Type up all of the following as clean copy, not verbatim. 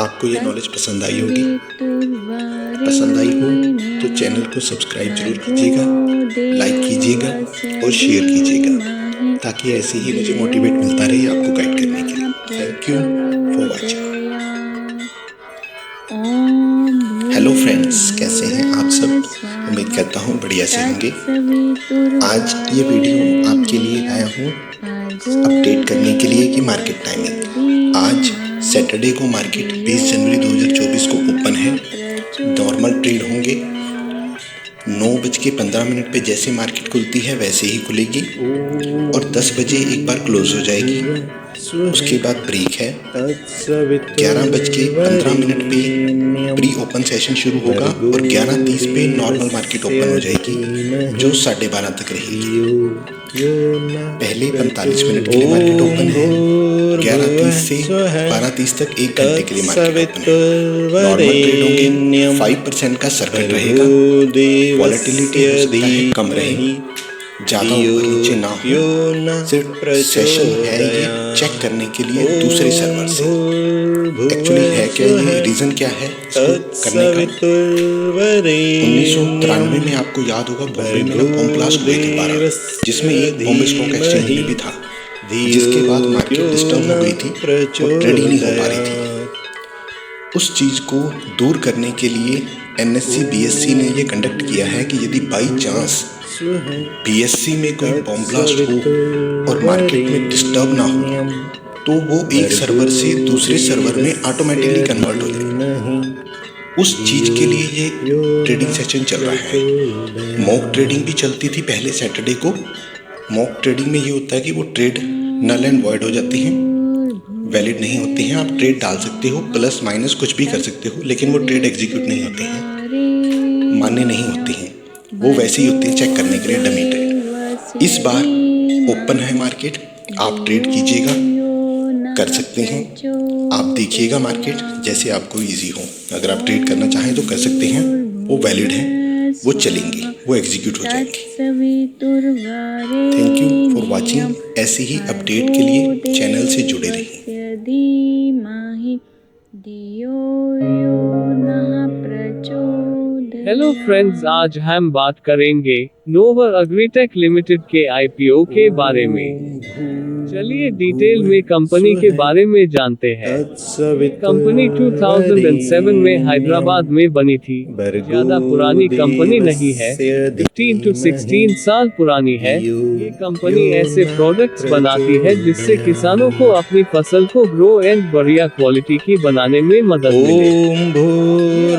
आपको ये नॉलेज पसंद आई होगी। पसंद आई हो तो चैनल को सब्सक्राइब जरूर कीजिएगा, लाइक कीजिएगा और शेयर कीजिएगा ताकि ऐसे ही मुझे मोटिवेट मिलता रहे आपको गाइड करने के लिए। Thank you for watching. Hello friends, कैसे हैं आप सब? उम्मीद करता हूँ बढ़िया से होंगे। आज ये वीडियो आपके लिए आया हूँ अपडेट करने के लिए कि मार्केट टाइमिंग। आज सैटरडे को मार्केट 20 जनवरी 2024 को ओपन है। नॉर्मल ट्रेड होंगे। 9:15 पे जैसे मार्केट खुलती है वैसे ही खुलेगी और 10 बजे एक बार क्लोज हो जाएगी। उसके बाद ब्रेक है। 11:15 पे प्री ओपन सेशन शुरू होगा और 11:30 पे नॉर्मल मार्केट ओपन हो जाएगी जो 12:30 तक रहेगी। पहले 45 मिनट के लिए मार्केट ओपन है। 11:30 से 12:30 तक 1 घंटे के लिए मार्केट ओपन है। नॉर्मल ट्रेड होंगे। 5% का सर्किट रहेगा। वॉलेटिलिटी हो सकता है कम रहे, ज़्यादा ऊपर नीचे ना हो। सिर्फ सेशन है ये चेक करने के लिए दूसरे सर्वर से। एक्चुअली है क्या, ये रीज़न क्या है इसको करने का? 1993 में आपको याद होगा बॉम्बे में बॉम्ब ब्लास्ट हुए थे 12, जिसमें एक बॉम्बे स्टॉक एक्सचेंज में भी था, जिसके बाद मार्केट डिस्टर्ब हो गई थी और ट्रेड ही नहीं हो पा रही थी। उस चीज़ को दूर करने के लिए NSE BSE ने ये कंडक्ट किया है कि यदि बाई चांस BSE में कोई बॉम्ब ब्लास्ट हो और मार्केट में डिस्टर्ब ना हो तो वो एक सर्वर से दूसरे सर्वर में ऑटोमेटिकली कन्वर्ट हो जाए। उस चीज़ के लिए ये ट्रेडिंग सेशन चल रहा है। मॉक ट्रेडिंग भी चलती थी पहले सैटरडे को। मॉक ट्रेडिंग में ये होता है कि वो ट्रेड नल एंड वॉइड हो जाती हैं, वैलिड नहीं होते हैं। आप ट्रेड डाल सकते हो, प्लस माइनस कुछ भी कर सकते हो, लेकिन वो ट्रेड एग्जीक्यूट नहीं होते हैं, मान्य नहीं होते हैं। वो वैसे ही होते हैं चेक करने के लिए, डमी ट्रेड। इस बार ओपन है मार्केट, आप ट्रेड कीजिएगा, कर सकते हैं। आप देखिएगा मार्केट जैसे आपको इजी हो। अगर आप ट्रेड करना चाहें तो कर सकते हैं, वो वैलिड है, वो चलेंगे, वो एग्जीक्यूट हो जाएंगे। Thank you for watching. ऐसे ही अपडेट के लिए चैनल से जुड़े रहिए। हेलो फ्रेंड्स, आज हम बात करेंगे नोवा एग्रीटेक लिमिटेड के IPO के बारे में। चलिए डिटेल में कंपनी के बारे में जानते हैं। कंपनी 2007 में हैदराबाद में बनी थी। ज्यादा पुरानी कंपनी नहीं है, 15 to 16 साल पुरानी है। ये कंपनी ऐसे प्रोडक्ट्स बनाती है जिससे किसानों को अपनी फसल को ग्रो एंड बढ़िया क्वालिटी की बनाने में मदद मिले।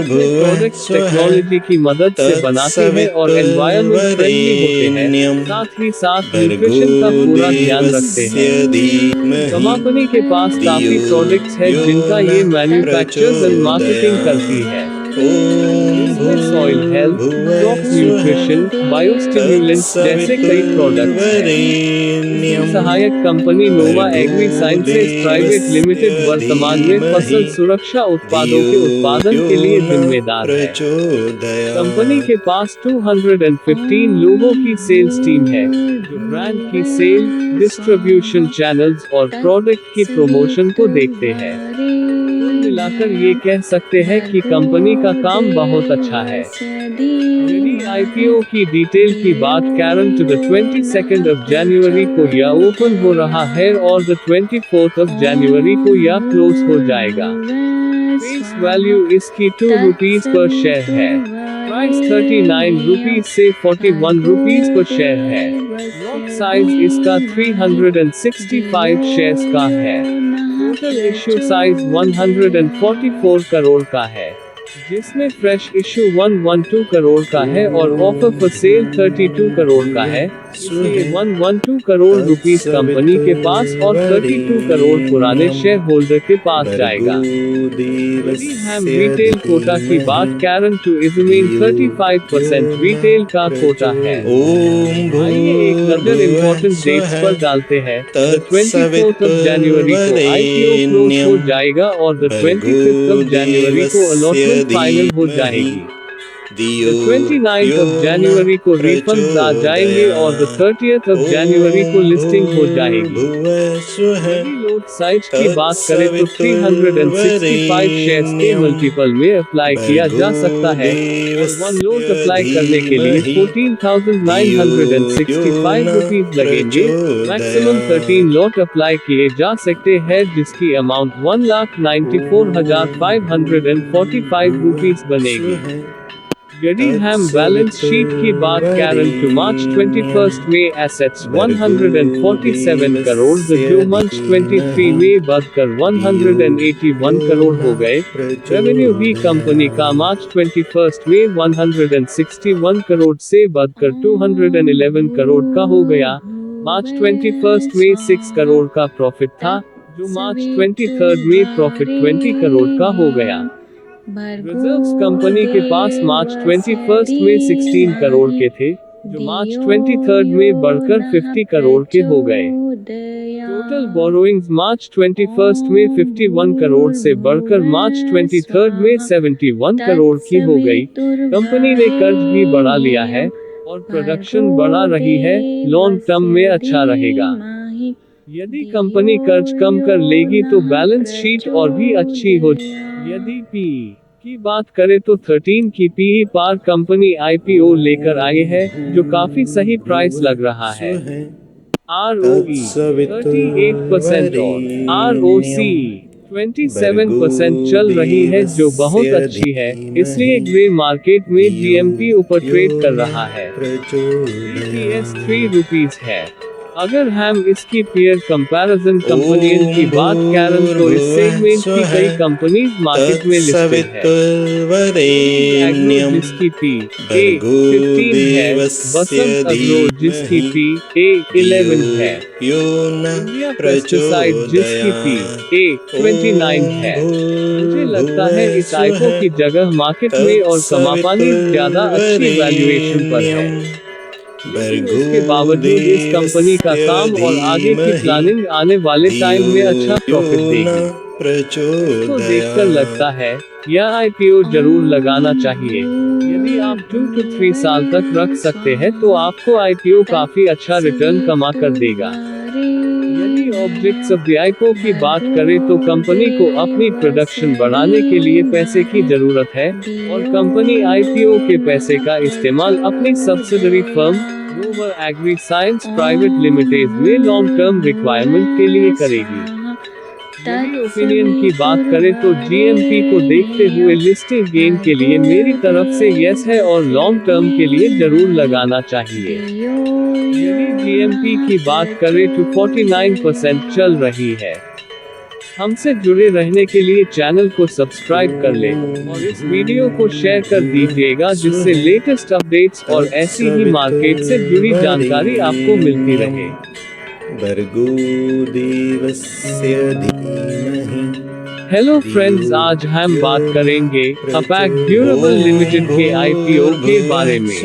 प्रोडक्ट्स टेक्नोलॉजी की मदद से बनाते हैं और एनवायरमेंट फ्रेंडली होते हैं, साथ ही साथ न्यूट्रिशन का पूरा ध्यान रखते हैं। कंपनी के पास काफी प्रोडक्ट्स हैं जिनका ये मैन्युफैक्चर एंड मार्केटिंग करती है। इसमें सॉइल हेल्थ, क्रॉप न्यूट्रिशन, बायोस्टिम्युलेंट्स जैसे कई प्रोडक्ट्स हैं। सहायक कंपनी नोवा एग्री साइंसेज प्राइवेट लिमिटेड वर्तमान में फसल सुरक्षा उत्पादों के उत्पादन के लिए जिम्मेदार है। कंपनी के पास 215 लोगों की सेल्स टीम है जो ब्रांड की सेल, डिस्ट्रीब्यूशन चैनल्स और प्रोडक्ट की प्रमोशन को देखते हैं। मिलाकर ये कह सकते हैं कि कंपनी का काम बहुत अच्छा है। यदि IPO की डिटेल की बात करें तो 22 जनवरी को यह ओपन हो रहा है और 24 जनवरी को यह क्लोज हो जाएगा। फेस वैल्यू इसकी 2 रुपीज पर शेयर है। प्राइस 39 रुपीज से 41 रुपीज पर शेयर है। लॉट साइज इसका 365 शेयर्स का है। टोटल इश्यू साइज 144 करोड़ का है, जिसमें फ्रेश इश्यू 112 करोड़ का है और ऑफर फॉर सेल 32 करोड़ का है। इसलिए 112 करोड़ रुपीस कंपनी के पास और 32 करोड़ पुराने शेयर होल्डर के पास जाएगा। यदि हम रिटेल कोटा की बात करें तो इसमें 35% रिटेल का कोटा है। आइए एक नजर इम्पोर्टेंट डेट्स पर डालते हैं। 24 जनवरी को IPO क्लोज हो जाएगा और 25 जनवरी को अलॉटमेंट फाइनल हो जाएगी। The 29th of January को रिफंड्स आ जाएंगे और the 30th of January को लिस्टिंग हो जाएगी। यदि लोट साइज की बात करें तो 365 शेयर्स के मल्टीपल में अप्लाई किया जा सकता है और 1 लोट अप्लाई करने के लिए 14,965 रुपीज लगेंगे। मैक्सिमम 13 लोट अप्लाई किए जा सकते हैं जिसकी अमाउंट 1,94,545 रुपीज बनेगी। यदि हम बैलेंस शीट की बात करें तो मार्च 21 में एसेट्स 147 करोड़ जो मार्च 23 में बढ़कर 181 करोड़ हो गए। रेवेन्यू भी कंपनी का मार्च 21 में 161 करोड़ से बढ़कर 211 करोड़ का हो गया। मार्च 21 में 6 करोड़ का प्रॉफिट था जो मार्च 23 में प्रॉफिट 20 करोड़ का हो गया। रिजर्व्स कंपनी के पास मार्च 21 में 16 करोड़ के थे जो मार्च 23 में बढ़कर 50 करोड़ के हो गए। टोटल बोरोइंग्स मार्च 21 में 51 करोड़ से बढ़कर मार्च 23 में 71 करोड़ की हो गई। कंपनी ने कर्ज भी बढ़ा लिया है और प्रोडक्शन बढ़ा रही है, लॉन्ग टर्म में अच्छा रहेगा। यदि कंपनी कर्ज कम कर लेगी तो बैलेंस शीट और भी अच्छी हो। यदि पीई की बात करें तो 13 की पीई पार कंपनी आईपीओ लेकर आए है जो काफी सही प्राइस लग रहा है। ROE 38% और ROCE 27% चल रही है जो बहुत अच्छी है, इसलिए ग्रे मार्केट में GMP ऊपर ट्रेड कर रहा है। EPS 3 रुपीज है। अगर हम इसकी पीयर कंपैरिजन कंपनियों की बात करें तो इस सेगमेंट की कई कंपनीज मार्केट में लिस्टेड है। जिसकी P15 है, बसंत एग्रो जिसकी P11 है, इंडिया पेस्टिसाइड जिसकी P29 है। मुझे लगता है इस आईपीओ की जगह मार्केट में और कमापानी ज्यादा अच्छी वैल्यूएशन पर है। इसके बावजूद इस कंपनी का काम और आगे की प्लानिंग आने वाले टाइम में अच्छा प्रॉफिट देगी। इसको देखकर लगता है यह आईपीओ जरूर लगाना चाहिए। यदि आप 2 to 3 साल तक रख सकते हैं तो आपको आईपीओ काफी अच्छा रिटर्न कमा कर देगा। यदि ऑब्जेक्ट्स ऑफ द आईपीओ की बात करें तो कंपनी को अपनी प्रोडक्शन बढ़ाने के लिए पैसे की जरूरत है और कंपनी आईपीओ के पैसे का इस्तेमाल अपनी सब्सिडरी फर्म नोवा एग्री साइंस प्राइवेट लिमिटेड में लॉन्ग टर्म रिक्वायरमेंट के लिए करेगी। मेरी ओपिनियन की बात करें तो जीएमपी को देखते हुए लिस्टिंग गेन के लिए मेरी तरफ से यस है और लॉन्ग टर्म के लिए जरूर लगाना चाहिए। यदि जीएमपी की बात करें तो 49% चल रही है। हमसे जुड़े रहने के लिए चैनल को सब्सक्राइब कर लें और इस वीडियो को शेयर कर दीजिएगा जिससे लेटेस्ट अपडेट्स और ऐसी ही मार्केट से जुड़ी जानकारी आपको मिलती रहे। हेलो फ्रेंड्स, आज हम बात करेंगे अपेक ड्यूरेबल लिमिटेड के आईपीओ के बारे में।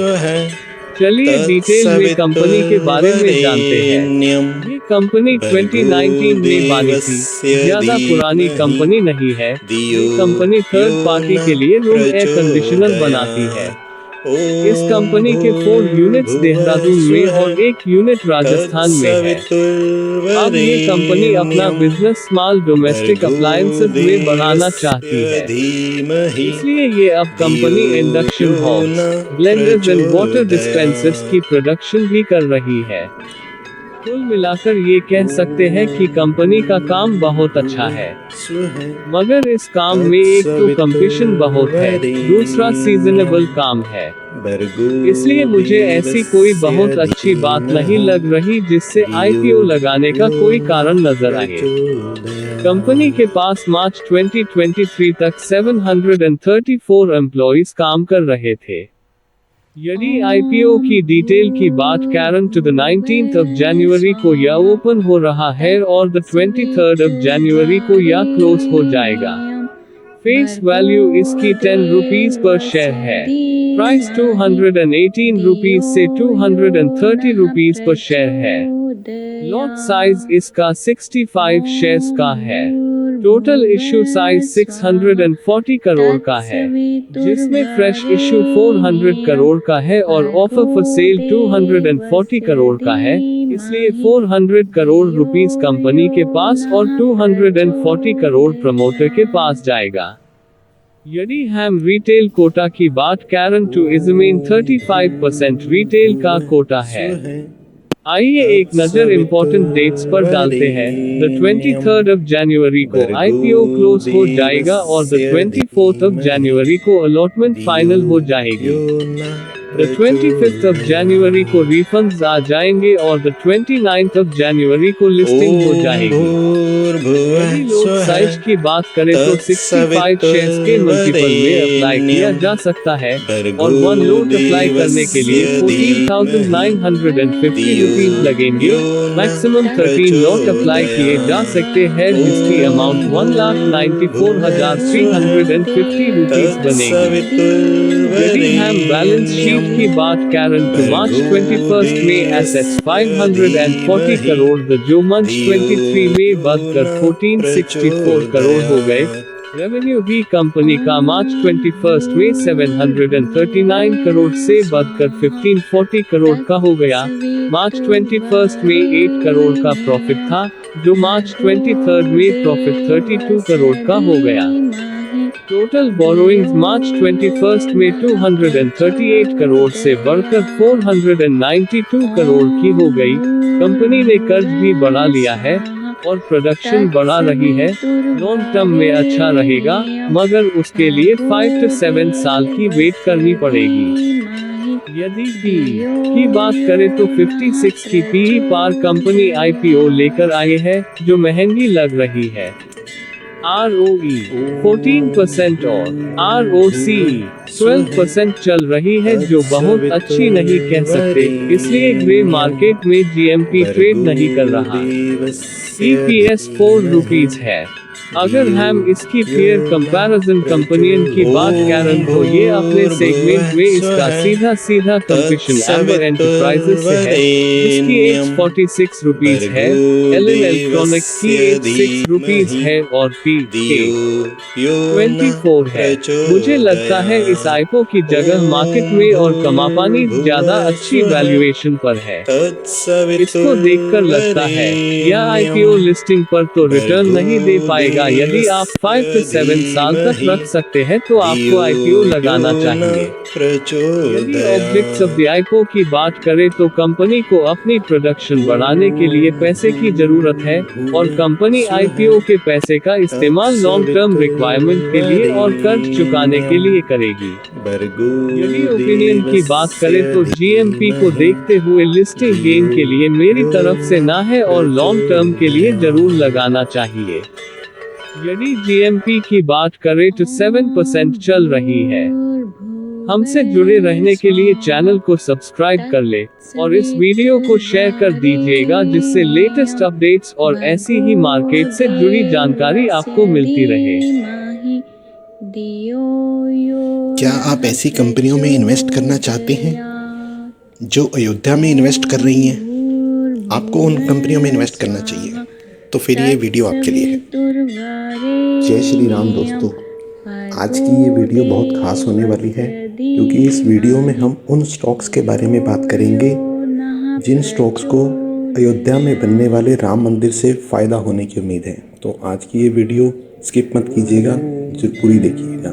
चलिए डिटेल में कंपनी के बारे में जानते हैं। ये कंपनी 2019 में बनी थी, ज्यादा पुरानी कंपनी नहीं है। ये कंपनी थर्ड पार्टी के लिए रूम एयर कंडीशनर बनाती है। इस कंपनी के 4 यूनिट्स देहरादून में और 1 यूनिट राजस्थान में है। अब ये कंपनी अपना बिजनेस स्मॉल डोमेस्टिक अप्लायंसेस में बढ़ाना चाहती है, इसलिए ये अब company induction hobs, blenders and water dispensers की प्रोडक्शन भी कर रही है। कुल मिलाकर ये कह सकते हैं कि कंपनी का काम बहुत अच्छा है, मगर इस काम में एक तो कंपटीशन बहुत है, दूसरा सीजनेबल काम है। इसलिए मुझे ऐसी कोई बहुत अच्छी बात नहीं लग रही जिससे आईपीओ लगाने का कोई कारण नजर आए। कंपनी के पास मार्च 2023 तक 734 एम्प्लॉइज काम कर रहे थे। यदि आईपीओ की डिटेल की बात करें तो 19th of January को यह ओपन हो रहा है और 23rd of January को यह क्लोज हो जाएगा। फेस वैल्यू इसकी 10 रुपीज पर शेयर है। प्राइस 218 रुपीज से 230 रुपीज पर शेयर है। लॉट साइज इसका 65 शेयर्स का है। टोटल इश्यू साइज 640 करोड़ का है, जिसमें फ्रेश इश्यू 400 करोड़ का है और ऑफर फॉर सेल 240 करोड़ का है, इसलिए 400 करोड़ रुपीस कंपनी के पास और 240 करोड़ प्रमोटर के पास जाएगा। यदि हम रिटेल कोटा की बात करें तो इसमें 35% रिटेल का कोटा है। आइए एक नजर इम्पोर्टेंट डेट्स पर डालते हैं। द 23rd जनवरी को आईपीओ क्लोज हो जाएगा और द 24th जनवरी को अलॉटमेंट फाइनल हो जाएगी। द 25th जनवरी को रिफंड्स आ जाएंगे और द 29th जनवरी को लिस्टिंग हो जाएगी। यदि लोट साइज की बात करें तो 65 शेयर्स के मल्टीपल में अप्लाई किया जा सकता है और 1 लोट अप्लाई करने के लिए 14,950 रुपीज लगेंगे। मैक्सिमम 13 लोट अप्लाई किए जा सकते हैं, जिसकी अमाउंट 1,94,350 रुपीज बनेगी। यदि हम बैलेंस शीट की बात करें तो मार्च 21 में एसेट्स 540 करोड़ जो मार्च 23 में बढ़कर 1464 करोड़ हो गए। रेवेन्यू भी कंपनी का मार्च 21 में 739 करोड़ से बढ़कर 1540 करोड़ का हो गया। मार्च 21 में 8 करोड़ का प्रॉफिट था, जो मार्च 23 में प्रॉफिट 32 करोड़ का हो गया। टोटल बोरोइंग्स मार्च 21 में 238 करोड़ से बढ़कर 492 करोड़ की हो गई। कंपनी ने कर्ज भी बढ़ा लिया है और प्रोडक्शन बढ़ा रही है। लॉन्ग टर्म में अच्छा रहेगा, मगर उसके लिए 5 से 7 साल की वेट करनी पड़ेगी। यदि PE की बात करें तो 56 की PE पार कंपनी आईपीओ लेकर आए है, जो महंगी लग रही है। ROE 14% और ROCE 12% चल रही है, जो बहुत अच्छी नहीं कह सकते, इसलिए ग्रे मार्केट में GMP ट्रेड नहीं कर रहा। EPS 4 रुपीज है। अगर हम इसकी फेयर कंपैरिजन कंपनियन की बात करें तो ये अपने सेगमेंट में इसका सीधा कंपटीशन एम्बर एंटरप्राइजेस से है, जिसकी एज 46 रुपीज है। एलन इलेक्ट्रॉनिक्स की एज 6 रुपीज है और PE 24 है। मुझे लगता है इस आईपीओ की जगह मार्केट में और कमापानी ज्यादा अच्छी वैल्यूएशन पर है। इसको देखकर लगता है यह आईपीओ लिस्टिंग पर तो रिटर्न नहीं दे पाएगा। यदि आप 5 से 7 साल तक रख सकते हैं तो आपको आईपीओ लगाना चाहिए। यदि ऑब्जेक्ट्स ऑफ द आईपीओ की बात करें तो कंपनी को अपनी प्रोडक्शन बढ़ाने के लिए पैसे की जरूरत है और कंपनी आईपीओ के पैसे का इस्तेमाल लॉन्ग टर्म रिक्वायरमेंट के लिए और कर्ज चुकाने के लिए करेगी। यदि ओपिनियन की बात करें तो GMP को देखते हुए लिस्टिंग गेन के लिए मेरी तरफ से ना है और लॉन्ग टर्म के लिए जरूर लगाना चाहिए। यदि GMP की बात करें तो 7% चल रही है। हमसे जुड़े रहने के लिए चैनल को सब्सक्राइब कर ले और इस वीडियो को शेयर कर दीजिएगा, जिससे लेटेस्ट अपडेट्स और ऐसी ही मार्केट से जुड़ी जानकारी आपको मिलती रहे। क्या आप ऐसी कंपनियों में इन्वेस्ट करना चाहते हैं जो अयोध्या में इन्वेस्ट कर रही हैं? आपको उन कंपनियों में इन्वेस्ट करना चाहिए, तो फिर ये वीडियो आपके लिए है। जय श्री राम दोस्तों, आज की ये वीडियो बहुत खास होने वाली है, क्योंकि इस वीडियो में हम उन स्टॉक्स के बारे में बात करेंगे जिन स्टॉक्स को अयोध्या में बनने वाले राम मंदिर से फ़ायदा होने की उम्मीद है। तो आज की ये वीडियो स्किप मत कीजिएगा, जो पूरी देखिएगा।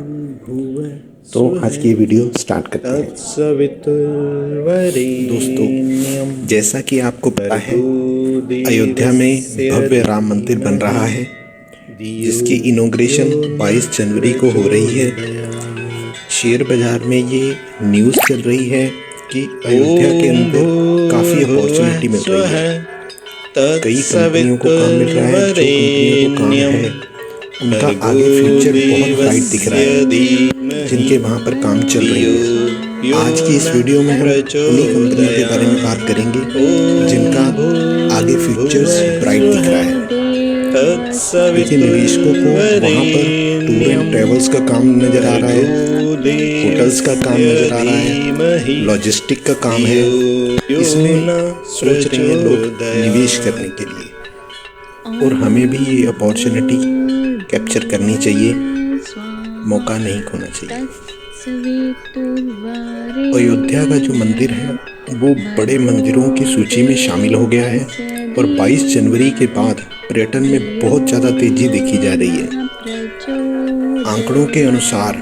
तो आज की ये वीडियो स्टार्ट करते हैं। दोस्तों, जैसा कि आपको पता है, अयोध्या में भव्य राम मंदिर बन रहा है, जिसकी इनॉग्रेशन 22 जनवरी को हो रही है। शेयर बाजार में ये न्यूज़ चल रही है कि अयोध्या के अंदर काफ़ी अपॉर्चुनिटी मिल रही है। कई कंपनियों को काम मिल रहा है, जो कंपनियों को काम है उनका आगे फ्यूचर बहुत ब्राइट दिख रहा है, जिनके वहाँ पर काम चल रही है। आज की इस वीडियो में हम उन्हीं कंपनियों के बारे में बात करेंगे जिनका आगे फ्यूचर्स ब्राइट दिख रहा है। देखिए, निवेशकों को वहाँ पर टूर एंड ट्रेवल्स का काम नज़र आ रहा है, होटल्स का काम नज़र आ रहा है, लॉजिस्टिक का काम है। इसमें सोच रहे हैं लोग निवेश करने के लिए, और हमें भी ये अपॉर्चुनिटी कैप्चर करनी चाहिए, मौका नहीं खोना चाहिए। अयोध्या का जो मंदिर है वो बड़े मंदिरों की सूची में शामिल हो गया है और 22 जनवरी के बाद पर्यटन में बहुत ज़्यादा तेजी देखी जा रही है। आंकड़ों के अनुसार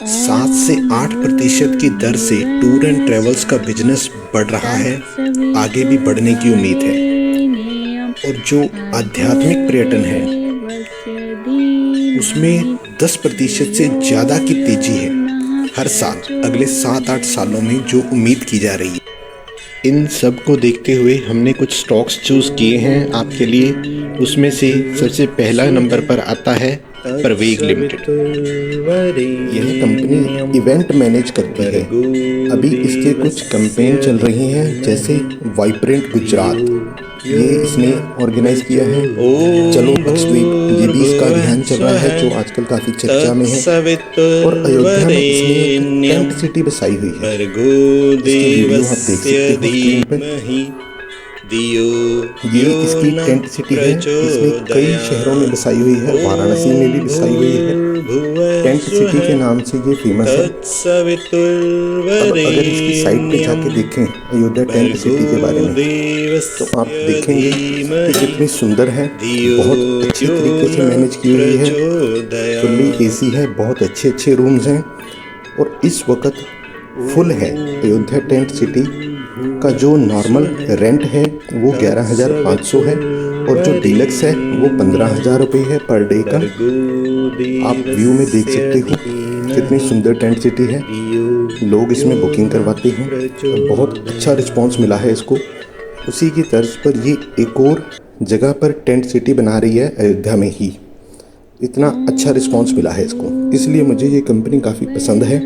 7 से 8% की दर से टूर एंड ट्रेवल्स का बिजनेस बढ़ रहा है, आगे भी बढ़ने की उम्मीद है। और जो आध्यात्मिक पर्यटन है उसमें 10% से ज़्यादा की तेजी है हर साल, अगले 7-8 सालों में जो उम्मीद की जा रही है। इन सब को देखते हुए हमने कुछ स्टॉक्स चूज़ किए हैं आपके लिए। उसमें से सबसे पहला नंबर पर आता है परवेग लिमिटेड। यह कंपनी इवेंट मैनेज करती है। अभी इसके कुछ कैंपेन चल रही हैं, जैसे वाइब्रेंट गुजरात, ये इसने ऑर्गेनाइज किया है। चलो लक्षद्वीप, ये भी इसका अभियान चल रहा है जो आजकल काफी चर्चा में है। और अयोध्या में इसने टेंट सिटी बसाई हुई है। इसकी वीडियो आप देख सकते हो स्क्रीन पर। ये इसकी टेंट सिटी है, इसने कई शहरों में बसाई हुई है, वाराणसी में भी बसाई हुई है। टेंट सिटी के नाम से ये फेमस है। अब अगर इसकी साइट पे जाके देखें अयोध्या टेंट सिटी के बारे में, तो आप देखेंगे कि कितनी सुंदर है, बहुत अच्छी तरीके से मैनेज की हुई है। फुल्ली एसी है, बहुत अच्छे अच्छे रूम्स हैं और इस वक्त फुल है। अयोध्या टेंट सिटी का जो नॉर्मल रेंट है वो 11,500 है और जो डीलक्स है वो 15,000 रुपये है पर डे का। आप व्यू में देख सकते हो कितनी सुंदर टेंट सिटी है। लोग इसमें बुकिंग करवाते हैं और बहुत अच्छा रिस्पांस मिला है इसको। उसी की तर्ज पर ये एक और जगह पर टेंट सिटी बना रही है अयोध्या में ही। इतना अच्छा रिस्पांस मिला है इसको, इसलिए मुझे ये कंपनी काफ़ी पसंद है।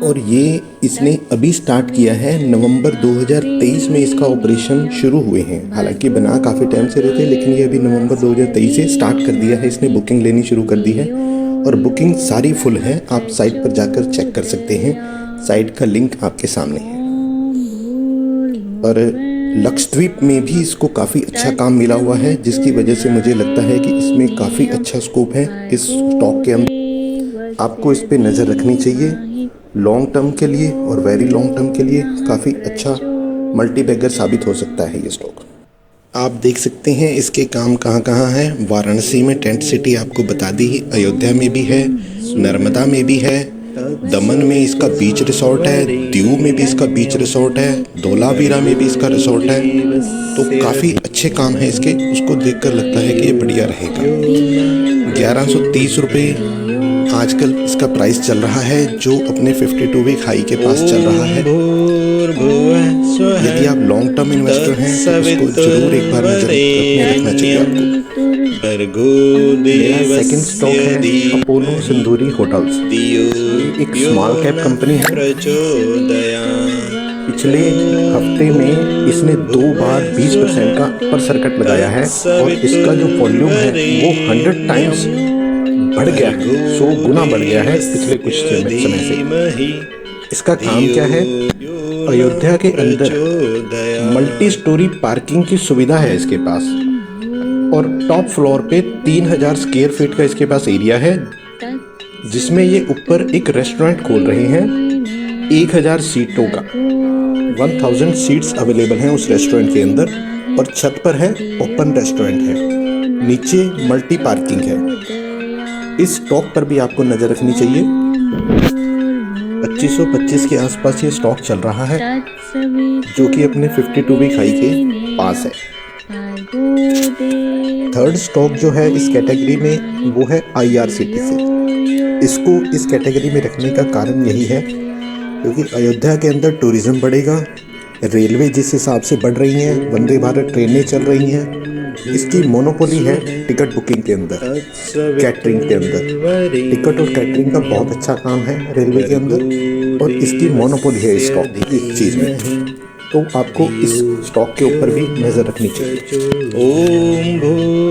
और ये इसने अभी स्टार्ट किया है, नवंबर 2023 में इसका ऑपरेशन शुरू हुए हैं। हालांकि बना काफ़ी टाइम से रहे थे, लेकिन ये अभी नवंबर 2023 से स्टार्ट कर दिया है इसने, बुकिंग लेनी शुरू कर दी है और बुकिंग सारी फुल है। आप साइट पर जाकर चेक कर सकते हैं, साइट का लिंक आपके सामने है। और लक्षद्वीप में भी इसको काफ़ी अच्छा काम मिला हुआ है, जिसकी वजह से मुझे लगता है कि इसमें काफ़ी अच्छा स्कोप है इस स्टॉक के अंदर। आपको इस पर नज़र रखनी चाहिए, लॉन्ग टर्म के लिए और वेरी लॉन्ग टर्म के लिए काफ़ी अच्छा मल्टीबैगर साबित हो सकता है ये स्टॉक। आप देख सकते हैं इसके काम कहाँ कहाँ हैं। वाराणसी में टेंट सिटी आपको बता दी, अयोध्या में भी है, नर्मदा में भी है, दमन में इसका बीच रिसोर्ट है, दीव में भी इसका बीच रिसोर्ट है, धोलावीरा में भी इसका रिसोर्ट है। तो काफ़ी अच्छे काम है इसके, उसको देखकर लगता है कि ये बढ़िया रहेगा। 1130 रुपये आजकल इसका प्राइस चल रहा है, जो अपने 52 वीक हाई के पास चल रहा है। यदि आप लॉन्ग टर्म इन्वेस्टर हैं तो इसको जरूर एक बार नजर रखना चाहिए आपको। मेरा सेकंड स्टॉक है अपोलो सिंदूरी होटल्स। एक स्मॉल कैप कंपनी है। पिछले हफ्ते में इसने 2 बार 20% का अपर सर्किट लगाया है और इसका जो वॉल्यूम है वो 100 टाइम्स बढ़ गया है, 100 गुना बढ़ गया है पिछले कुछ समय से। इसका काम क्या है? अयोध्या के अंदर मल्टी स्टोरी पार्किंग की सुविधा है इसके पास और टॉप फ्लोर पे 3000 स्क्वायर फीट का इसके पास एरिया है, जिसमें ये ऊपर एक रेस्टोरेंट खोल रहे हैं 1000 सीटों का। 1000 सीट्स अवेलेबल हैं उस रेस्टोरेंट के अंदर और छत पर है ओपन रेस्टोरेंट है, नीचे मल्टी पार्किंग है। इस स्टॉक पर भी आपको नज़र रखनी चाहिए। 2525 के आसपास ये स्टॉक चल रहा है, जो कि अपने 52 वीक हाई के पास है। थर्ड स्टॉक जो है इस कैटेगरी में वो है IRCTC। इसको इस कैटेगरी में रखने का कारण यही है क्योंकि अयोध्या के अंदर टूरिज्म बढ़ेगा, रेलवे जिस हिसाब से बढ़ रही हैं, वंदे भारत ट्रेनें चल रही हैं, इसकी मोनोपोली है टिकट बुकिंग के अंदर, कैटरिंग के अंदर। टिकट और कैटरिंग का बहुत अच्छा काम है रेलवे के अंदर और इसकी मोनोपोली है इस स्टॉक की चीज़ में। तो आपको इस स्टॉक के ऊपर भी नज़र रखनी चाहिए।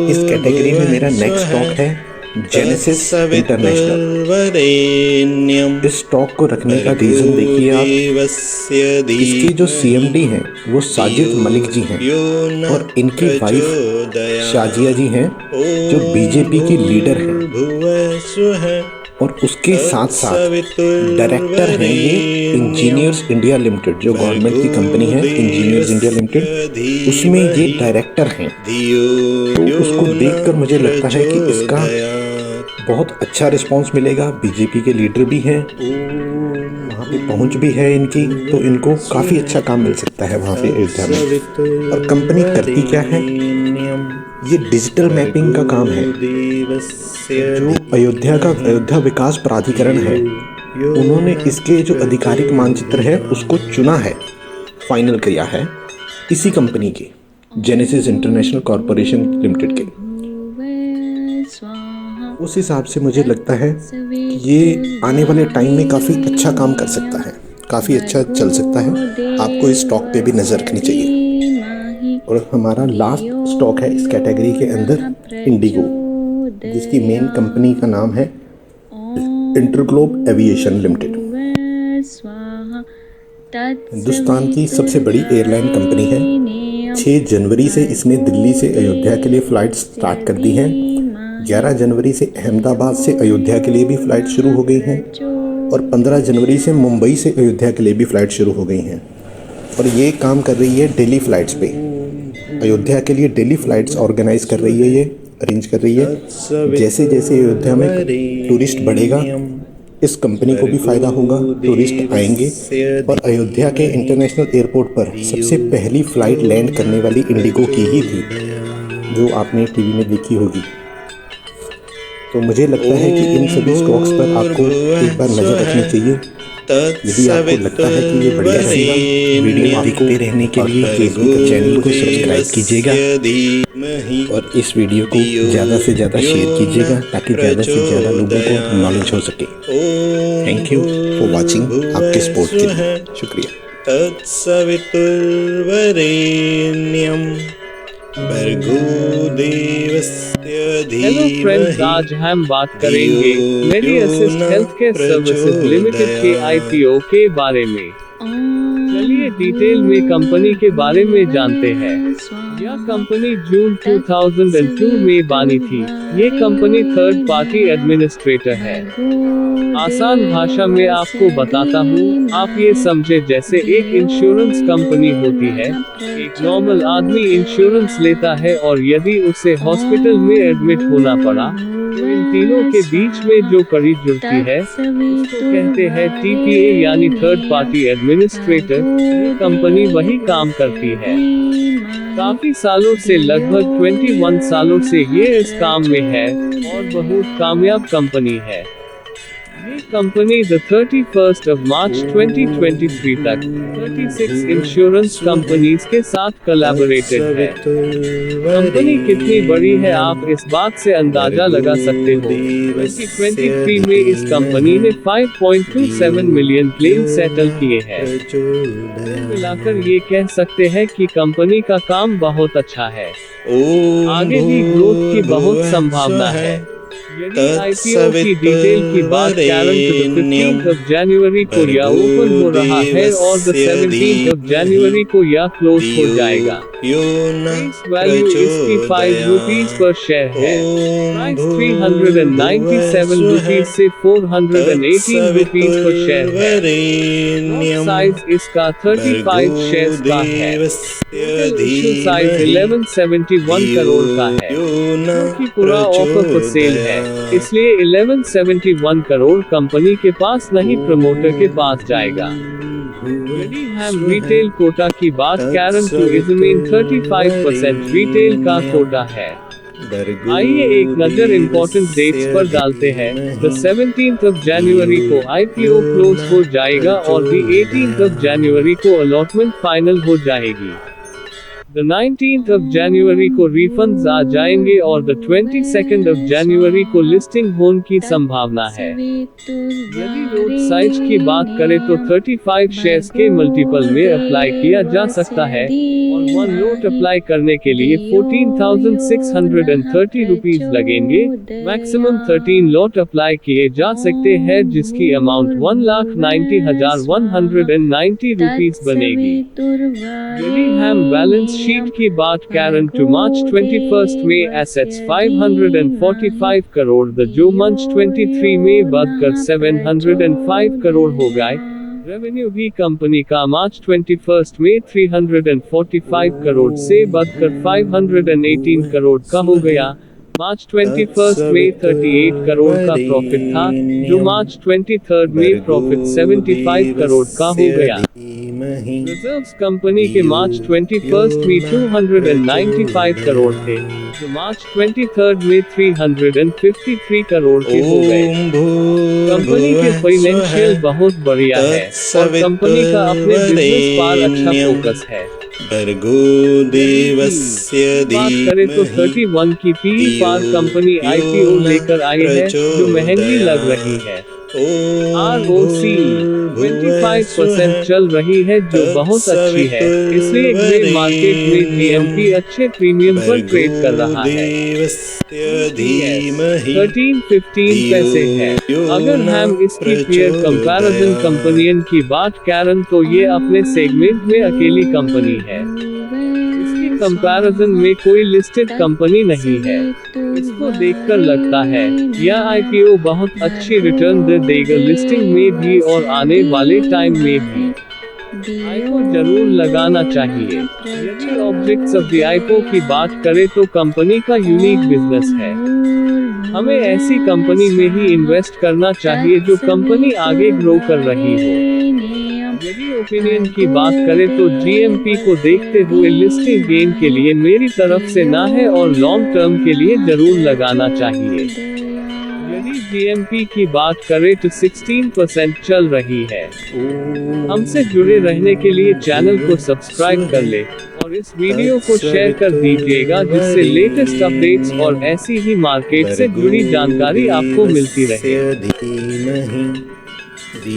इस कैटेगरी में मेरा नेक्स्ट स्टॉक है जेनेसिस इंटरनेशनल। इस स्टॉक को रखने का रीजन देखिए आप, इसके जो सीएमडी हैं वो साजिद मलिक जी हैं और इनकी वाइफ शाजिया जी हैं जो बीजेपी की लीडर हैं, और उसके साथ साथ डायरेक्टर हैं ये इंजीनियर्स इंडिया लिमिटेड, जो गवर्नमेंट की कंपनी है इंजीनियर्स इंडिया लिमिटेड, उसमें ये डायरेक्टर हैं। तो उसको देखकर मुझे लगता है कि इसका बहुत अच्छा रिस्पांस मिलेगा। बीजेपी के लीडर भी हैं, वहाँ पे पहुँच भी है इनकी, तो इनको काफ़ी अच्छा काम मिल सकता है वहाँ पे अयोध्या में। और कंपनी करती क्या है, ये डिजिटल मैपिंग का काम है। जो अयोध्या विकास प्राधिकरण है, उन्होंने इसके जो आधिकारिक मानचित्र है उसको चुना है, फाइनल किया है इसी कंपनी के, जेनेसिस इंटरनेशनल कॉरपोरेशन लिमिटेड के। उस हिसाब से मुझे लगता है कि ये आने वाले टाइम में काफ़ी अच्छा काम कर सकता है, काफ़ी अच्छा चल सकता है। आपको इस स्टॉक पे भी नज़र रखनी चाहिए। और हमारा लास्ट स्टॉक है इस कैटेगरी के अंदर इंडिगो, जिसकी मेन कंपनी का नाम है इंटरग्लोब एविएशन लिमिटेड। हिंदुस्तान की सबसे बड़ी एयरलाइन कंपनी है। 6 जनवरी से इसने दिल्ली से अयोध्या के लिए फ़्लाइट्स स्टार्ट कर दी हैं। 11 जनवरी से अहमदाबाद से अयोध्या के लिए भी फ़्लाइट शुरू हो गई हैं, और 15 जनवरी से मुंबई से अयोध्या के लिए भी फ़्लाइट शुरू हो गई हैं। और ये काम कर रही है डेली फ़्लाइट्स पे, अयोध्या के लिए डेली फ़्लाइट्स ऑर्गेनाइज कर रही है, ये अरेंज कर रही है। जैसे जैसे अयोध्या में टूरिस्ट बढ़ेगा, इस कंपनी को भी फ़ायदा होगा, टूरिस्ट आएंगे। और अयोध्या के इंटरनेशनल एयरपोर्ट पर सबसे पहली फ़्लाइट लैंड करने वाली इंडिगो की ही थी, जो आपने टीवी में देखी होगी। तो मुझे लगता है कि इन सभी स्टॉक्स पर आपको एक बार नज़र रखनी चाहिए। यदि आपको लगता है कि ये बढ़िया रहेगा, वीडियो देखते रहने के लिए फेसबुक चैनल को सब्सक्राइब कीजिएगा और इस वीडियो को ज़्यादा से ज़्यादा शेयर कीजिएगा, ताकि ज़्यादा से ज़्यादा लोगों को नॉलेज हो सके। थैंक यू फॉर वॉचिंग, आपके सपोर्ट के लिए शुक्रिया। हेलो फ्रेंड्स, आज हम बात करेंगे medi assist health care services limited के आईपीओ के बारे में। चलिए डिटेल में कंपनी के बारे में जानते हैं। यह कंपनी जून 2002 में बनी थी। ये कंपनी थर्ड पार्टी एडमिनिस्ट्रेटर है। आसान भाषा में आपको बताता हूँ, आप ये समझे जैसे एक इंश्योरेंस कंपनी होती है। एक नॉर्मल आदमी इंश्योरेंस लेता है, और यदि उसे हॉस्पिटल में एडमिट होना पड़ा तो इन तीनों के बीच में जो कड़ी जुड़ती है उसको कहते हैं TPA, यानी थर्ड पार्टी एडमिनिस्ट्रेटर। ये कंपनी वही काम करती है। काफी सालों से, लगभग 21 सालों से ये इस काम में है और बहुत कामयाब कंपनी है। ये कंपनी द 31 मार्च 2023 तक 36 इंश्योरेंस कंपनीज के साथ कोलैबोरेटेड है। कंपनी कितनी बड़ी है आप इस बात से अंदाजा लगा सकते हो। 2023 में इस कंपनी ने 5.27 मिलियन क्लेम सेटल किए हैं। मिलाकर ये कह सकते हैं कि कंपनी का काम बहुत अच्छा है। आगे भी ग्रोथ की बहुत संभावना है। यदि आईपीओ की डिटेल की बात करें तो 15 जनवरी को यह ओपन हो रहा है और 17 जनवरी को यह क्लोज हो जाएगा। फेस वैल्यू इसकी 5 रुपीज पर शेयर है। प्राइस 397 रुपीज से 418 रुपीज पर शेयर है। साइज इसका 35 शेयर्स का है। इशू साइज 1171 करोड़ का है, क्योंकि पूरा ऑफर फॉर सेल है, इसलिए 1171 करोड़ कंपनी के पास नहीं, प्रमोटर के पास जाएगा। यदि हम रिटेल कोटा की बात करें तो इसमें 35% रिटेल का कोटा है। आइए एक नजर इम्पोर्टेंट डेट्स पर डालते हैं। द 17 जनवरी को आईपीओ क्लोज हो जाएगा और द 18 जनवरी को अलॉटमेंट फाइनल हो जाएगी। The 19th of January को रिफंड्स आ जाएंगे और the 22nd of January को लिस्टिंग होने की संभावना है। यदि रोड साइज की बात करें तो 35 शेयर्स के मल्टीपल में अप्लाई किया जा सकता है और 1 लॉट अप्लाई करने के लिए 14,630 रुपीज लगेंगे। मैक्सिमम 13 लॉट अप्लाई किए जा सकते हैं जिसकी अमाउंट 1,90,190 रुपीज बनेगी। यदि हम बैलेंस शीट की बात करें तो मार्च 21 में एसेट्स 545 करोड़ जो मार्च 23 में बढ़कर 705 करोड़ हो गए। रेवेन्यू भी कंपनी का मार्च 21 में 345 करोड़ से बढ़कर 518 करोड़ का हो गया। मार्च 21 में 38 करोड़ का प्रॉफिट था जो मार्च 23 में प्रॉफिट 75 करोड़ का हो गया। रिजर्व्स कंपनी के मार्च 21 में 295 करोड़ थे जो मार्च 23 में 353 करोड़ के हो गए। कंपनी के फाइनेंशियल बहुत बढ़िया है और कंपनी का अपने बिजनेस पर अच्छा फोकस है। बात करें तो 31 की पी पर कंपनी आईपीओ लेकर आई है जो महंगी लग रही है। ROC 25% चल रही है जो बहुत अच्छी है, इसलिए ग्रे मार्केट में GMP अच्छे प्रीमियम पर ट्रेड कर रहा है। 13-15 पैसे है। अगर हम इसकी पीयर कंपैरिजन कंपनियन की बात करें तो ये अपने सेगमेंट में अकेली कंपनी है। इसकी कंपैरिजन में कोई लिस्टेड कंपनी नहीं है। इसको देखकर लगता है यह आईपीओ बहुत अच्छी रिटर्न देगा लिस्टिंग में भी और आने वाले टाइम में भी। आईपीओ जरूर लगाना चाहिए। यदि ऑब्जेक्ट्स ऑफ द आईपीओ की बात करें तो कंपनी का यूनिक बिजनेस है। हमें ऐसी कंपनी में ही इन्वेस्ट करना चाहिए जो कंपनी आगे ग्रो कर रही हो। यदि ओपिनियन की बात करें तो GMP को देखते हुए लिस्टिंग गेन के लिए मेरी तरफ से ना है और लॉन्ग टर्म के लिए जरूर लगाना चाहिए। यदि GMP की बात करें तो 16% चल रही है। हमसे जुड़े रहने के लिए चैनल को सब्सक्राइब कर ले और इस वीडियो को शेयर कर दीजिएगा जिससे लेटेस्ट अपडेट्स और ऐसी ही मार्केट से जुड़ी जानकारी आपको मिलती रहे।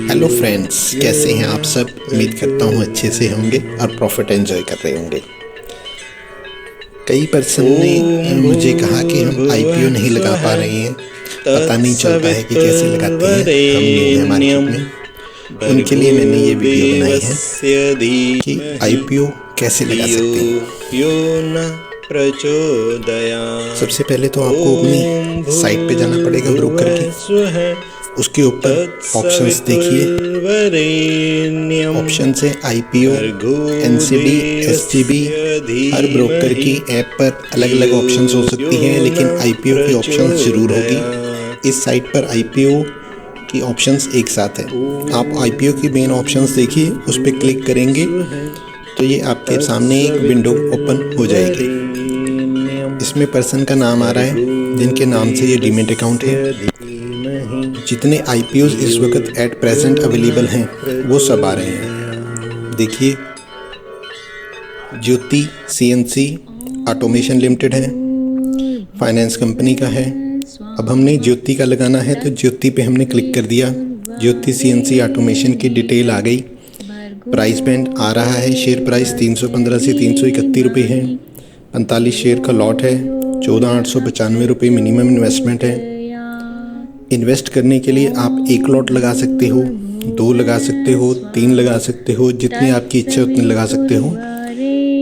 हेलो फ्रेंड्स, कैसे हैं आप सब? उम्मीद करता हूँ अच्छे से होंगे और प्रॉफिट एंजॉय कर रहे होंगे। कई पर्सन ने मुझे कहा कि हम आईपीओ नहीं लगा पा रहे हैं, पता नहीं चलता है कि कैसे लगाते हैं, हम न्यू हैं मार्केट में। उनके लिए मैंने ये वीडियो बनाई है कि आईपीओ कैसे लगा सकते हैं। सबसे पहले तो आपको अपनी साइट पे जाना पड़ेगा ब्रोकर की। उसके ऊपर ऑप्शंस देखिए, ऑप्शन है आईपीओ, एनसीडी, एसजीबी। हर ब्रोकर की ऐप पर अलग अलग ऑप्शंस हो सकती हैं, लेकिन आईपीओ की ऑप्शंस जरूर होगी। इस साइट पर आईपीओ की ऑप्शंस एक साथ है। आप आईपीओ की मेन ऑप्शंस देखिए, उस पर क्लिक करेंगे तो ये आपके सामने एक विंडो ओपन हो जाएगी। इसमें पर्सन का नाम आ रहा है जिनके नाम से ये डीमेट अकाउंट है। जितने आईपीओज इस वक्त एट प्रेजेंट अवेलेबल हैं वो सब आ रहे हैं। देखिए, ज्योति CNC ऑटोमेशन लिमिटेड है, फाइनेंस कंपनी का है। अब हमने ज्योति का लगाना है तो ज्योति पे हमने क्लिक कर दिया। ज्योति CNC ऑटोमेशन की डिटेल आ गई। प्राइस बैंड आ रहा है, शेयर प्राइस 315 से 331 रुपये है। 45 शेयर का लॉट है, 14,895 रुपये मिनिमम इन्वेस्टमेंट है। इन्वेस्ट करने के लिए आप 1 लॉट लगा सकते हो, 2 लगा सकते हो, 3 लगा सकते हो, जितनी आपकी इच्छा उतनी लगा सकते हो।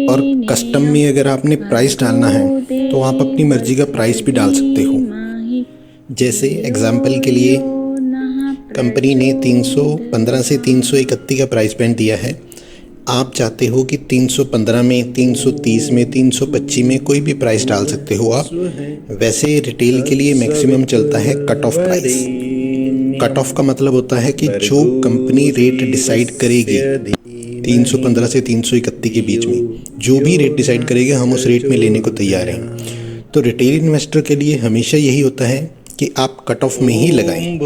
और कस्टम में अगर आपने प्राइस डालना है तो आप अपनी मर्जी का प्राइस भी डाल सकते हो। जैसे एग्जाम्पल के लिए कंपनी ने 315 से 331 का प्राइस बैंड दिया है। आप चाहते हो कि 315 में, 330 में, 325 में कोई भी प्राइस डाल सकते हो आप। वैसे रिटेल के लिए मैक्सिमम चलता है cut off price. Cut off का मतलब होता है कि जो कंपनी रेट डिसाइड करेगी 315 से 331 के बीच में, जो भी रेट डिसाइड करेगी हम उस रेट में लेने को तैयार हैं। तो रिटेल इन्वेस्टर के लिए हमेशा यही होता है कि आप कट ऑफ में ही लगाएं।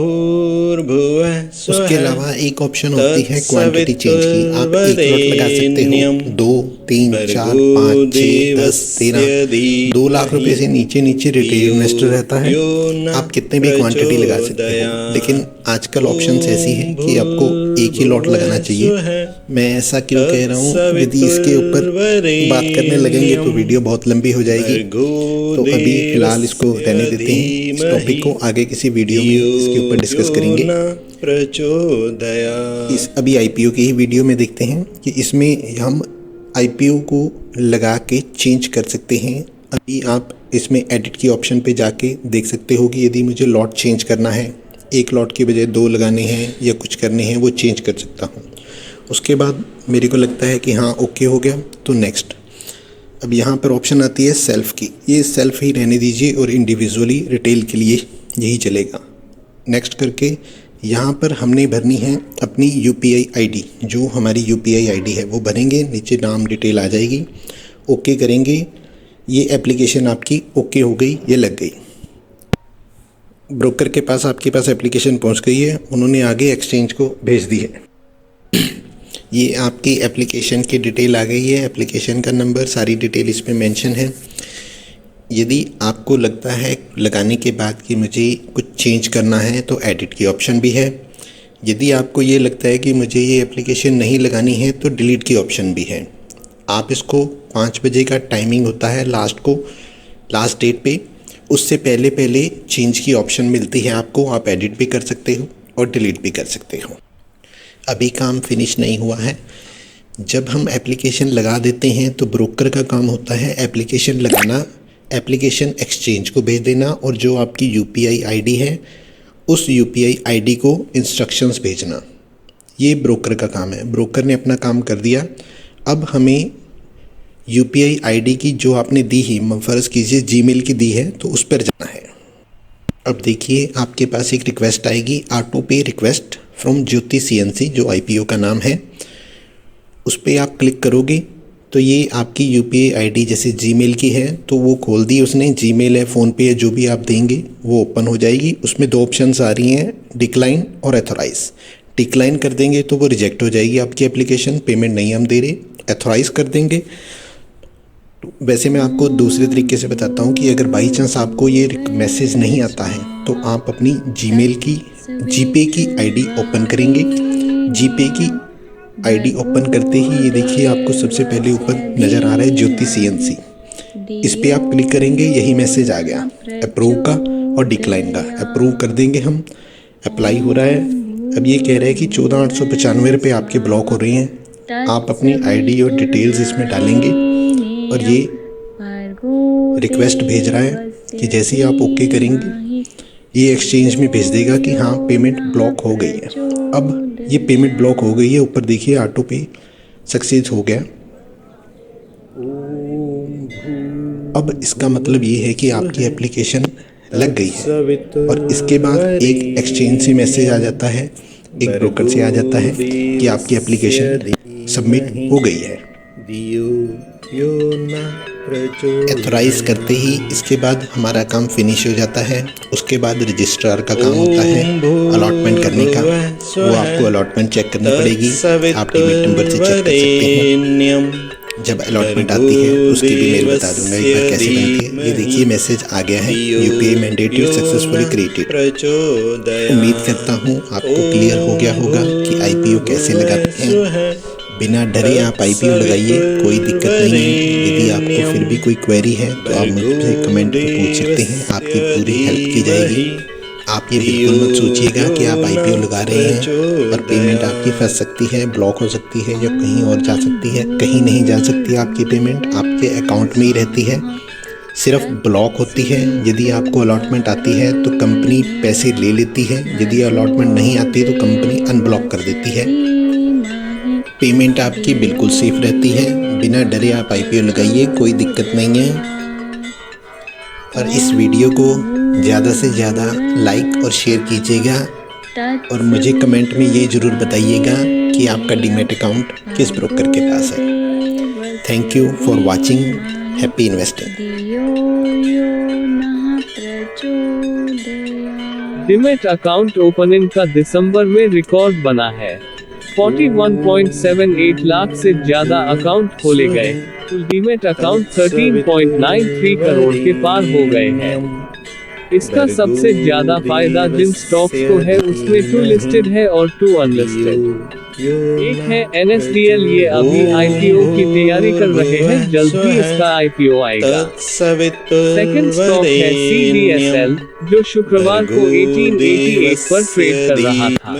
उसके अलावा एक ऑप्शन होती है क्वांटिटी चेंज की। आप 1 लॉट लगा सकते हो, 2, 3, 4, 5, 6, 10, 13, 2 लाख रुपए से नीचे रिटेल इन्वेस्टर रहता है। आप कितने भी क्वांटिटी लगा सकते हो, लेकिन आजकल ऑप्शंस ऐसी हैं कि आपको एक ही लॉट लगाना चाहिए। मैं ऐसा क्यों कह रहा हूँ, यदि इसके ऊपर बात करने लगेंगे तो वीडियो बहुत लंबी हो जाएगी, तो अभी फिलहाल इसको रहने देते हैं। इस टॉपिक को आगे किसी वीडियो में इसके ऊपर डिस्कस करेंगे। इस अभी आईपीओ की ही वीडियो में देखते हैं कि इसमें हम आईपीओ को लगा के चेंज कर सकते हैं। अभी आप इसमें एडिट की ऑप्शन पे जाके देख सकते हो कि यदि मुझे लॉट चेंज करना है, एक लॉट के बजाय 2 लगाने हैं या कुछ करने हैं, वो चेंज कर सकता हूँ। उसके बाद मेरे को लगता है कि हाँ ओके हो गया, तो नेक्स्ट। अब यहाँ पर ऑप्शन आती है सेल्फ की, ये सेल्फ ही रहने दीजिए और इंडिविजुअली रिटेल के लिए यही चलेगा। नेक्स्ट करके यहाँ पर हमने भरनी है अपनी यूपीआई आईडी, जो हमारी यूपीआई आईडी है वो भरेंगे, नीचे नाम डिटेल आ जाएगी, ओके करेंगे। ये एप्लीकेशन आपकी ओके हो गई, ये लग गई। ब्रोकर के पास आपके पास एप्लीकेशन पहुँच गई है, उन्होंने आगे एक्सचेंज को भेज दी है। ये आपकी एप्लीकेशन की डिटेल आ गई है, एप्लीकेशन का नंबर, सारी डिटेल इसमें मेंशन है। यदि आपको लगता है लगाने के बाद कि मुझे कुछ चेंज करना है तो एडिट की ऑप्शन भी है। यदि आपको ये लगता है कि मुझे ये एप्लीकेशन नहीं लगानी है तो डिलीट की ऑप्शन भी है। आप इसको 5 बजे का टाइमिंग होता है लास्ट डेट पे, उससे पहले चेंज की ऑप्शन मिलती है आपको। आप एडिट भी कर सकते हो और डिलीट भी कर सकते हो। अभी काम फिनिश नहीं हुआ है। जब हम एप्लीकेशन लगा देते हैं तो ब्रोकर का काम होता है एप्लीकेशन लगाना, एप्लीकेशन एक्सचेंज को भेज देना, और जो आपकी यूपीआई आईडी है उस यूपीआई आईडी को इंस्ट्रक्शंस भेजना। ये ब्रोकर का काम है। ब्रोकर ने अपना काम कर दिया। अब हमें यूपीआई आईडी की जो आपने दी ही, फ़र्ज़ कीजिए जीमेल की दी है, तो उस पर जाना है। अब देखिए आपके पास एक रिक्वेस्ट आएगी, ऑटो पे रिक्वेस्ट फ्रॉम ज्योति सीएनसी, जो आईपीओ का नाम है। उस पर आप क्लिक करोगे तो ये आपकी यूपीआई आईडी जैसे जीमेल की है तो वो खोल दी उसने। जीमेल है, फ़ोनपे है, जो भी आप देंगे वो ओपन हो जाएगी। उसमें 2 ऑप्शंस आ रही हैं, डिक्लाइन और एथोराइज़। डिक्लाइन कर देंगे तो वो रिजेक्ट हो जाएगी आपकी एप्लीकेशन, पेमेंट नहीं हम दे रहे। एथोराइज़ कर देंगे। वैसे मैं आपको दूसरे तरीके से बताता हूँ कि अगर बाई चांस आपको ये मैसेज नहीं आता है तो आप अपनी जीमेल की जीपे की आईडी ओपन करेंगे। जीपे की आईडी ओपन करते ही ये देखिए आपको सबसे पहले ऊपर नज़र आ रहा है ज्योति सीएनसी। इस पर आप क्लिक करेंगे, यही मैसेज आ गया अप्रूव का और डिक्लाइन का। अप्रूव कर देंगे हम, अप्लाई हो रहा है। अब ये कह रहा है कि 14,895 रुपये आपके ब्लॉक हो रहे हैं। आप अपनी आईडी और डिटेल्स इसमें डालेंगे और ये रिक्वेस्ट भेज रहा है कि जैसे ही आप ओके करेंगे ये एक्सचेंज में भेज देगा कि हाँ पेमेंट ब्लॉक हो गई है। अब ये पेमेंट ब्लॉक हो गई है, ऊपर देखिए ऑटो पे सक्सेस हो गया। अब इसका मतलब ये है कि आपकी एप्लीकेशन लग गई है। और इसके बाद एक एक्सचेंज से मैसेज आ जाता है, एक ब्रोकर से आ जाता है कि आपकी एप्लीकेशन सबमिट हो गई है। एथोराइज करते ही इसके बाद हमारा काम फिनिश हो जाता है। उसके बाद रजिस्ट्रार का काम होता है अलॉटमेंट करने का। वो आपको अलॉटमेंट चेक करनी पड़ेगी, आप टीमेट नंबर से चेक कर सकते हैं। जब अलॉटमेंट आती है उसकी भी मेल बता दूंगा एक बार कैसे बनती है। ये देखिए मैसेज आ गया है, यूपीआई मैंडेटरी सक्सेसफुली क्रिएटेड। उम्मीद करता हूँ आपको क्लियर हो गया होगा कि आईपीओ कैसे लगाते हैं। बिना डरे आप आईपीओ लगाइए, कोई दिक्कत नहीं है। यदि आपको फिर भी कोई क्वेरी है तो आप मुझसे कमेंट में पूछ सकते हैं, आपकी पूरी हेल्प की जाएगी। आप ये बिल्कुल मत सोचिएगा कि आप आईपीओ लगा रहे हैं और पेमेंट आपकी फंस सकती है, ब्लॉक हो सकती है या कहीं और जा सकती है। कहीं नहीं जा सकती आपकी पेमेंट, आपके अकाउंट में ही रहती है, सिर्फ ब्लॉक होती है। यदि आपको अलॉटमेंट आती है तो कंपनी पैसे ले लेती है, यदि अलॉटमेंट नहीं आती तो कंपनी अनब्लॉक कर देती है। पेमेंट आपकी बिल्कुल सेफ रहती है। बिना डरे आप आईपीओ लगाइए, कोई दिक्कत नहीं है। और इस वीडियो को ज़्यादा से ज़्यादा लाइक और शेयर कीजिएगा और मुझे कमेंट में ये ज़रूर बताइएगा कि आपका डीमैट अकाउंट किस ब्रोकर के पास है। Thank you for watching, happy investing. Demat account opening का दिसंबर में रिकॉर्ड बना है। 41.78 लाख से ज्यादा अकाउंट खोले गए। कुल डीमैट अकाउंट 13.93 करोड़ के पार हो गए हैं। इसका सबसे ज्यादा फायदा जिन स्टॉक्स को है उसमें 2 लिस्टेड है और 2 अनलिस्टेड। एक है NSDL, ये अभी IPO की तैयारी कर रहे हैं, जल्द ही इसका IPO आएगा। सेकंड स्टॉक है CDSL, जो शुक्रवार को 1888 पर ट्रेड कर रहा था।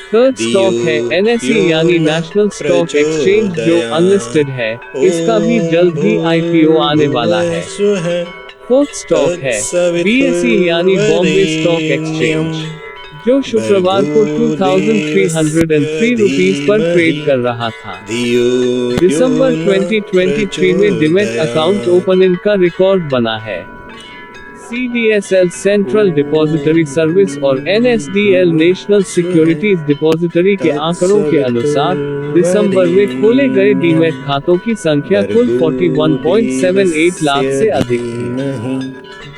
थर्ड स्टॉक है NSE यानी नेशनल स्टॉक एक्सचेंज, जो अनलिस्टेड है, इसका भी जल्द ही IPO आने वाला है। फोर्थ स्टॉक है BSE यानी बॉम्बे स्टॉक एक्सचेंज, जो शुक्रवार को 2303 रुपीस पर ट्रेड कर रहा था। दिसंबर 2023 में डीमैट अकाउंट ओपनिंग का रिकॉर्ड बना है। CDSL सेंट्रल डिपॉजिटरी सर्विस और NSDL नेशनल सिक्योरिटीज डिपॉजिटरी के आंकड़ों के अनुसार दिसंबर में खोले गए डीमैट खातों की संख्या कुल 41.78 लाख से अधिक थी,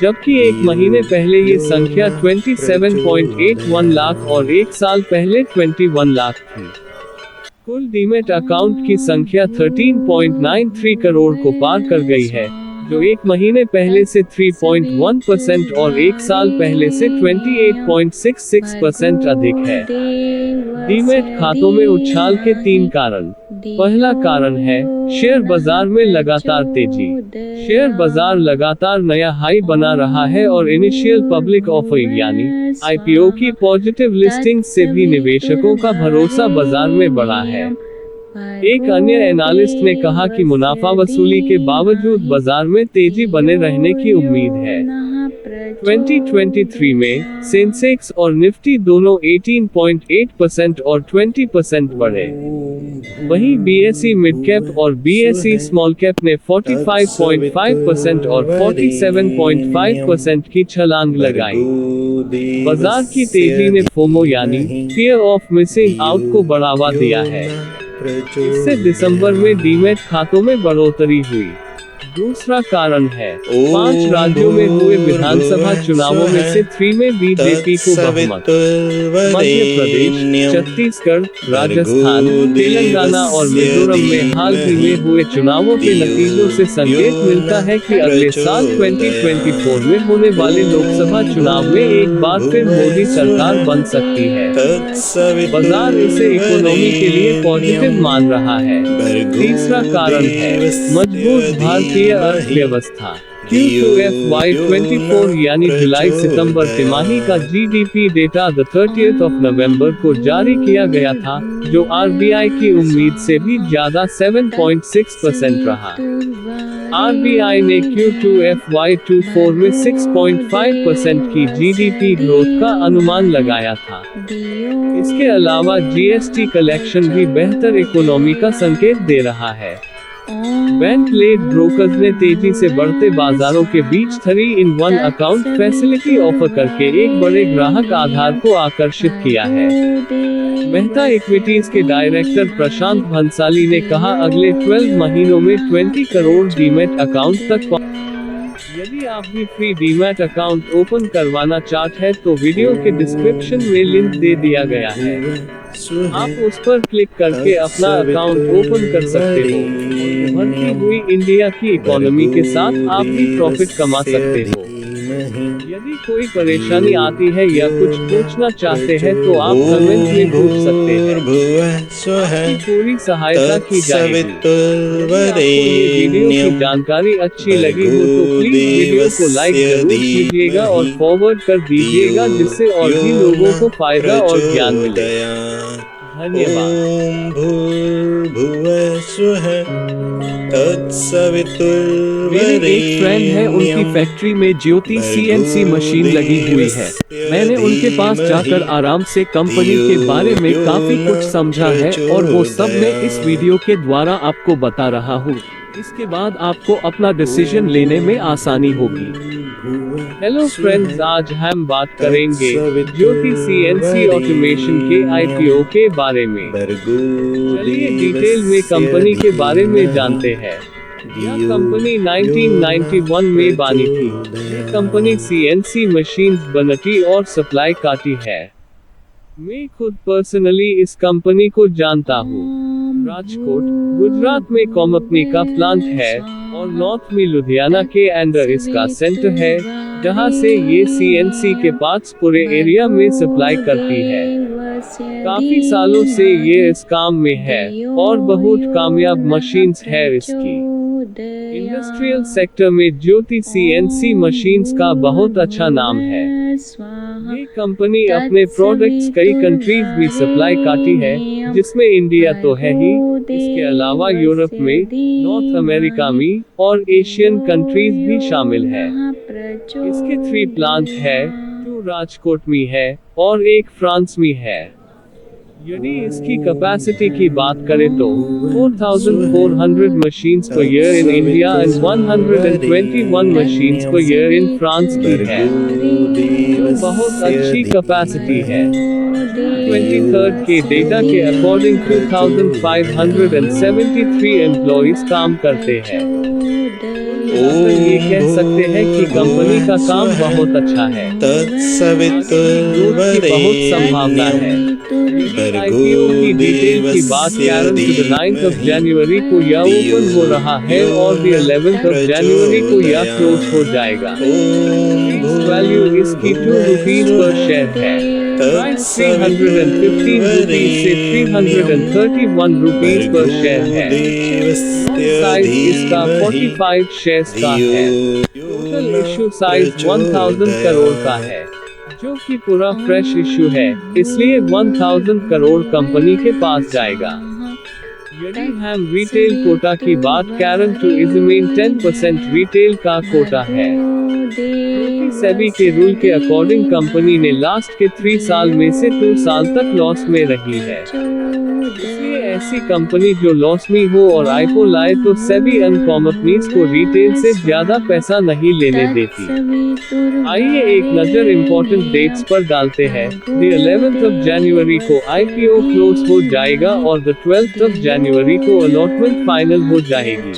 जबकि एक महीने पहले ये संख्या 27.81 लाख और एक साल पहले 21 लाख थी। कुल डीमैट अकाउंट की संख्या 13.93 करोड़ को पार कर गई है, जो एक महीने पहले से 3.1% और एक साल पहले से 28.66% अधिक है। डीमैट खातों में उछाल के 3 कारण। पहला कारण है शेयर बाजार में लगातार तेजी। शेयर बाजार लगातार नया हाई बना रहा है और इनिशियल पब्लिक ऑफर यानी IPO की पॉजिटिव लिस्टिंग से भी निवेशकों का भरोसा बाजार में बढ़ा है। एक अन्य एनालिस्ट ने कहा कि मुनाफा वसूली के बावजूद बाजार में तेजी बने रहने की उम्मीद है। 2023 में सेंसेक्स और निफ्टी दोनों 18.8% और 20% बढ़े। वहीं BSE मिड कैप और BSE स्मॉल कैप ने 45.5% और 47.5% की छलांग लगाई। बाजार की तेजी ने फोमो यानी फियर ऑफ मिसिंग आउट को बढ़ावा दिया है। इससे दिसंबर में डीमैट खातों में बढ़ोतरी हुई। दूसरा कारण है 5 राज्यों में हुए विधानसभा चुनावों में से 3 में BJP को बहुमत। मध्य प्रदेश, छत्तीसगढ़, राजस्थान, तेलंगाना और मिजोरम में हाल ही में हुए चुनावों के नतीजों से संकेत मिलता है कि अगले साल 2024 में होने वाले लोकसभा चुनाव में एक बार फिर मोदी सरकार बन सकती है। बाजार इसे इकोनॉमी के लिए पॉजिटिव मान रहा है। तीसरा कारण है मजबूत भारतीय अर्थव्यवस्था। Q2FY24 यानी जुलाई सितंबर तिमाही का GDP डेटा 30 नवंबर को जारी किया गया था, जो RBI की उम्मीद से भी ज्यादा 7.6% रहा। RBI ने Q2FY24 में 6.5% की GDP ग्रोथ का अनुमान लगाया था। इसके अलावा GST कलेक्शन भी बेहतर इकोनॉमी का संकेत दे रहा है। बैंक लेड ब्रोकर्स ने तेजी से बढ़ते बाजारों के बीच 3-in-1 अकाउंट फैसिलिटी ऑफर करके एक बड़े ग्राहक आधार को आकर्षित किया है। मेहता इक्विटीज के डायरेक्टर प्रशांत भंसाली ने कहा, अगले 12 महीनों में 20 करोड़ डीमैट अकाउंट तक। यदि आप भी फ्री डीमैट अकाउंट ओपन करवाना चाहते हैं तो वीडियो के डिस्क्रिप्शन में लिंक दे दिया गया है। आप उस पर क्लिक करके अपना अकाउंट ओपन कर सकते हो। उभरती हुई इंडिया की इकोनॉमी के साथ आप भी प्रॉफिट कमा सकते हो। यदि कोई परेशानी आती है या कुछ पूछना चाहते हैं तो आप कमेंट में पूछ सकते हैं। आपकी पूरी सहायता की जाएगी। यदि आपको ये वीडियो की जानकारी अच्छी लगी हो तो प्लीज वीडियो को लाइक जरूर कीजिएगा और फॉरवर्ड कर दीजिएगा, जिससे और भी लोगों को फायदा और ज्ञान मिले। धन्यवाद। मेरे एक फ्रेंड है, उनकी फैक्ट्री में ज्योति CNC मशीन लगी हुई है। मैंने उनके पास जाकर आराम से कंपनी के बारे में काफी कुछ समझा है और वो सब मैं इस वीडियो के द्वारा आपको बता रहा हूँ। इसके बाद आपको अपना डिसीजन लेने में आसानी होगी। हेलो फ्रेंड्स, आज हम बात करेंगे ज्योति CNC ऑटोमेशन के IPO के बारे में। चलिए डिटेल में कंपनी के बारे में जानते हैं। यह कंपनी 1991 में बनी थी। ये कंपनी CNC मशीन्स बनाती और सप्लाई करती है। मैं खुद पर्सनली इस कंपनी को जानता हूँ। राजकोट, गुजरात में कंपनी का प्लांट है और नॉर्थ में लुधियाना के अंदर इसका सेंटर है, जहाँ से ये सीएनसी के पार्ट्स पूरे एरिया में सप्लाई करती है। काफी सालों से ये इस काम में है और बहुत कामयाब मशीन्स है इसकी। इंडस्ट्रियल सेक्टर में ज्योति सीएनसी मशीन्स का बहुत अच्छा नाम है। ये कंपनी अपने प्रोडक्ट्स कई कंट्रीज में सप्लाई करती है, जिसमें इंडिया तो है ही, इसके अलावा यूरोप में, नॉर्थ अमेरिका में और एशियन कंट्रीज भी शामिल है। इसके 3 प्लांट है, 2 राजकोट में है और 1 फ्रांस में है। यदि इसकी कैपेसिटी की बात करें तो 4,400 machines per year in India and 121 machines per year in France की है, जो बहुत अच्छी कैपेसिटी है। 23rd के डेटा के अकॉर्डिंग 2,573 एम्प्लॉइज काम करते हैं। तो ये कह सकते हैं कि कंपनी का काम बहुत अच्छा है। बहुत संभावना है। आईपीओ की डिटेल की बात 9th of January को या ओपन हो रहा है और 11th of January को या क्लोज हो जाएगा। वैल्यू इसकी 2 रुपीज पर शेयर है। प्राइस 315 रुपीज से 331 रुपीज पर शेयर है। साइज इसका 45 शेयर्स का है। टोटल इशू साइज 1000 करोड़ का है, जो कि पूरा फ्रेश इशू है, इसलिए 1000 करोड़ कंपनी के पास जाएगा। यदि हम रिटेल कोटा की बात करें तो इसमें 10% रिटेल का कोटा है। सेबी के रूल के अकॉर्डिंग कंपनी ने लास्ट के 3 साल में से 2 साल तक लॉस में रही है। इसलिए ऐसी कंपनी जो लॉस में हो और आईपीओ लाए तो सेबी अन कंपनीज को रिटेल से ज्यादा पैसा नहीं लेने देती। आइए एक नजर इम्पोर्टेंट डेट्स पर डालते हैं। The 11th of January को आईपीओ क्लोज हो जाएगा और the 12th of January को अलॉटमेंट फाइनल हो जाएगी।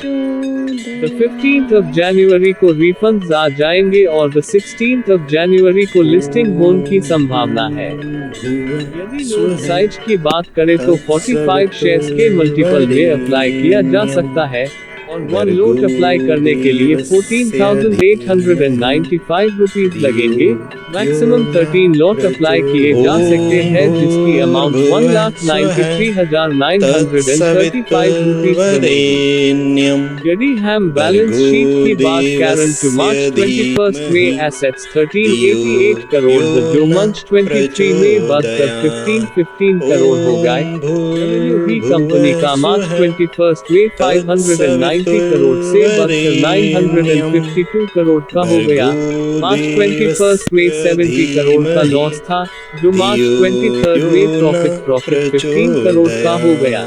The 15th of January को रिफंड्स आ जाएंगे और the 16th of January को लिस्टिंग होने की संभावना है। यदि लोड साइज की बात करें तो 45 शेयर्स के मल्टीपल में अप्लाई किया जा सकता है और 1 लोट अप्लाई करने के लिए 14,895 रुपीज लगेंगे। मैक्सिमम 13 लोट अप्लाई किए जा सकते हैं, जिसकी अमाउंट 1,93,935 रुपीज बनेगी। यदि हम बैलेंस शीट की बात करें तो मार्च 21 में एसेट्स 1388 करोड़ जो मार्च 23 में बढ़कर 1515 करोड़ हो गए। भी कंपनी का मार्च 21 में 590 करोड़ से बढ़कर 952 करोड़ का हो गया। मार्च 21 में 70 करोड़ का लॉस था, जो मार्च 23 में प्रॉफिट 15 करोड़ का हो गया।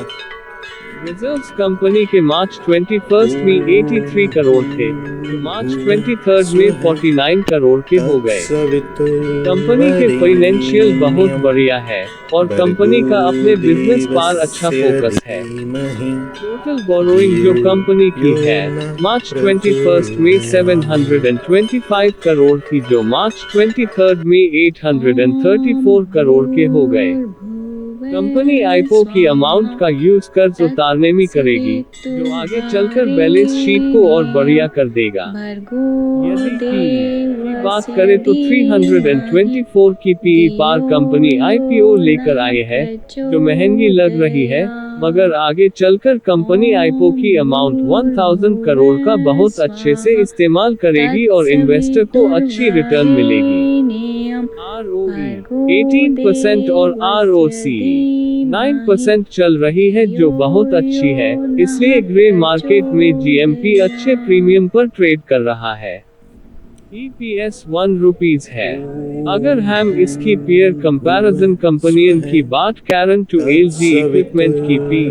रिजर्व्स कंपनी के मार्च 21 में 83 करोड़ थे, जो मार्च 23 में 49 करोड़ के हो गए। कंपनी के फाइनेंशियल बहुत बढ़िया है और कंपनी का अपने बिजनेस पर अच्छा फोकस है। टोटल बोरोइंग जो कंपनी की है मार्च 21 में 725 करोड़ थी, जो मार्च 23 में 834 करोड़ के हो गए। कंपनी आईपीओ की अमाउंट का यूज कर्ज उतारने में करेगी, जो आगे चलकर बैलेंस शीट को और बढ़िया कर देगा। यदि की बात करें तो 324 की पीई पर कंपनी आईपीओ लेकर आई है, जो महंगी लग रही है, मगर आगे चलकर कंपनी आईपीओ की अमाउंट 1000 करोड़ का बहुत अच्छे से इस्तेमाल करेगी और इन्वेस्टर को अच्छी रिटर्न मिलेगी। ROE 18% और ROCE 9% चल रही है, जो बहुत अच्छी है, इसलिए ग्रे मार्केट में GMP अच्छे प्रीमियम पर ट्रेड कर रहा है। EPS 1 रुपीज है। अगर हम इसकी पीयर कंपैरिजन कंपनियों की बात करें तो LG इक्विपमेंट की PE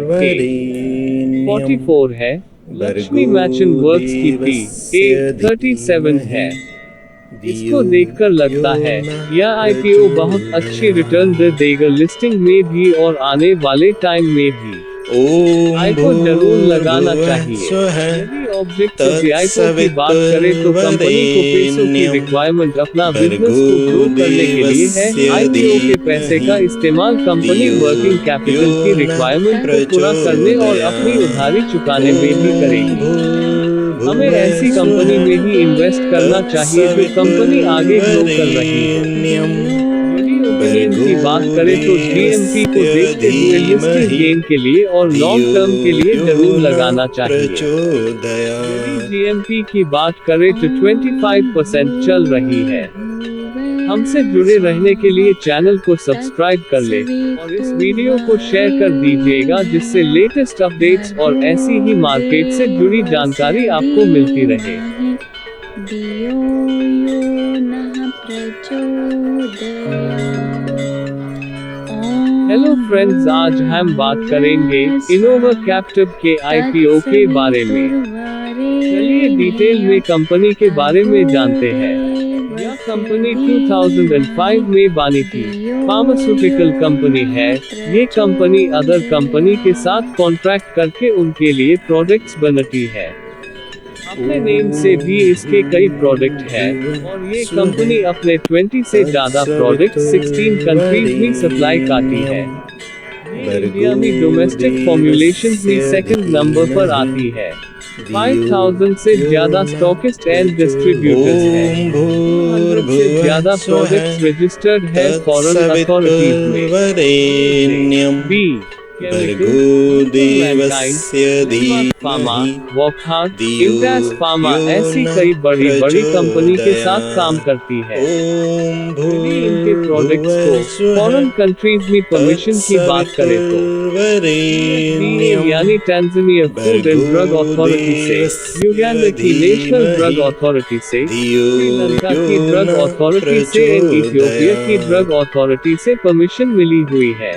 44 है, लक्ष्मी मैचन वर्क्स की PE 37 है। इसको देखकर लगता है यह आईपीओ बहुत अच्छी रिटर्न दे देगा लिस्टिंग में भी और आने वाले टाइम में भी। आई को जरूर लगाना चाहिए। यदि ऑब्जेक्ट ऑफ की बात करें तो कंपनी को पैसों की रिक्वायरमेंट अपना बिजनेस को ग्रो करने के लिए है। IPO के पैसे का इस्तेमाल कंपनी वर्किंग कैपिटल की रिक्वायरमेंट को पूरा करने और अपनी उधारी चुकाने में भी करेगी। हमें ऐसी कंपनी में ही इन्वेस्ट करना चाहिए जो कंपनी आगे ग्रो कर रही है। ओपिनियन की बात करें तो GMP को देखते हुए लिस्टेड गेन के लिए और लॉन्ग टर्म के लिए जरूर लगाना चाहिए। यदि GMP की बात करें तो 25% चल रही है। हमसे जुड़े रहने के लिए चैनल को सब्सक्राइब कर ले और इस वीडियो को शेयर कर दीजिएगा जिससे लेटेस्ट अपडेट्स और ऐसी ही मार्केट से जुड़ी जानकारी आपको मिलती रहे। हेलो फ्रेंड्स, आज हम बात करेंगे इनोवा कैप्टिव के IPO के बारे में। चलिए डिटेल में कंपनी के बारे में जानते हैं। यह कंपनी 2005 में बनी थी। फार्मास्यूटिकल कंपनी है। ये कंपनी अदर कंपनी के साथ कॉन्ट्रैक्ट करके उनके लिए प्रोडक्ट्स बनाती है। अपने नेम से भी इसके कई प्रोडक्ट हैं और ये कंपनी अपने 20 से ज्यादा प्रोडक्ट 16 कंट्रीज में सप्लाई करती है। इंडिया में डोमेस्टिक फॉर्मुलेशन में सेकंड नंबर पर आती है। 5000 से ज्यादा स्टॉकिस्ट एंड डिस्ट्रीब्यूटर्स हैं। 100 से ज्यादा प्रोडक्ट्स रजिस्टर्ड है फॉरेन अथॉरिटीज में। बी फार्मा, वॉकहार्ट, इंटेस फार्मा ऐसी कई बड़ी कंपनी के साथ काम करती है। इनके प्रोडक्ट्स को फॉरेन कंट्रीज में परमिशन की बात करें तो यानी Tanzania food and drug authority से, युगांडा की नेशनल ड्रग अथॉरिटी से, श्रीलंका की ड्रग अथॉरिटी से और इथियोपिया की ड्रग अथॉरिटी से परमिशन मिली हुई है।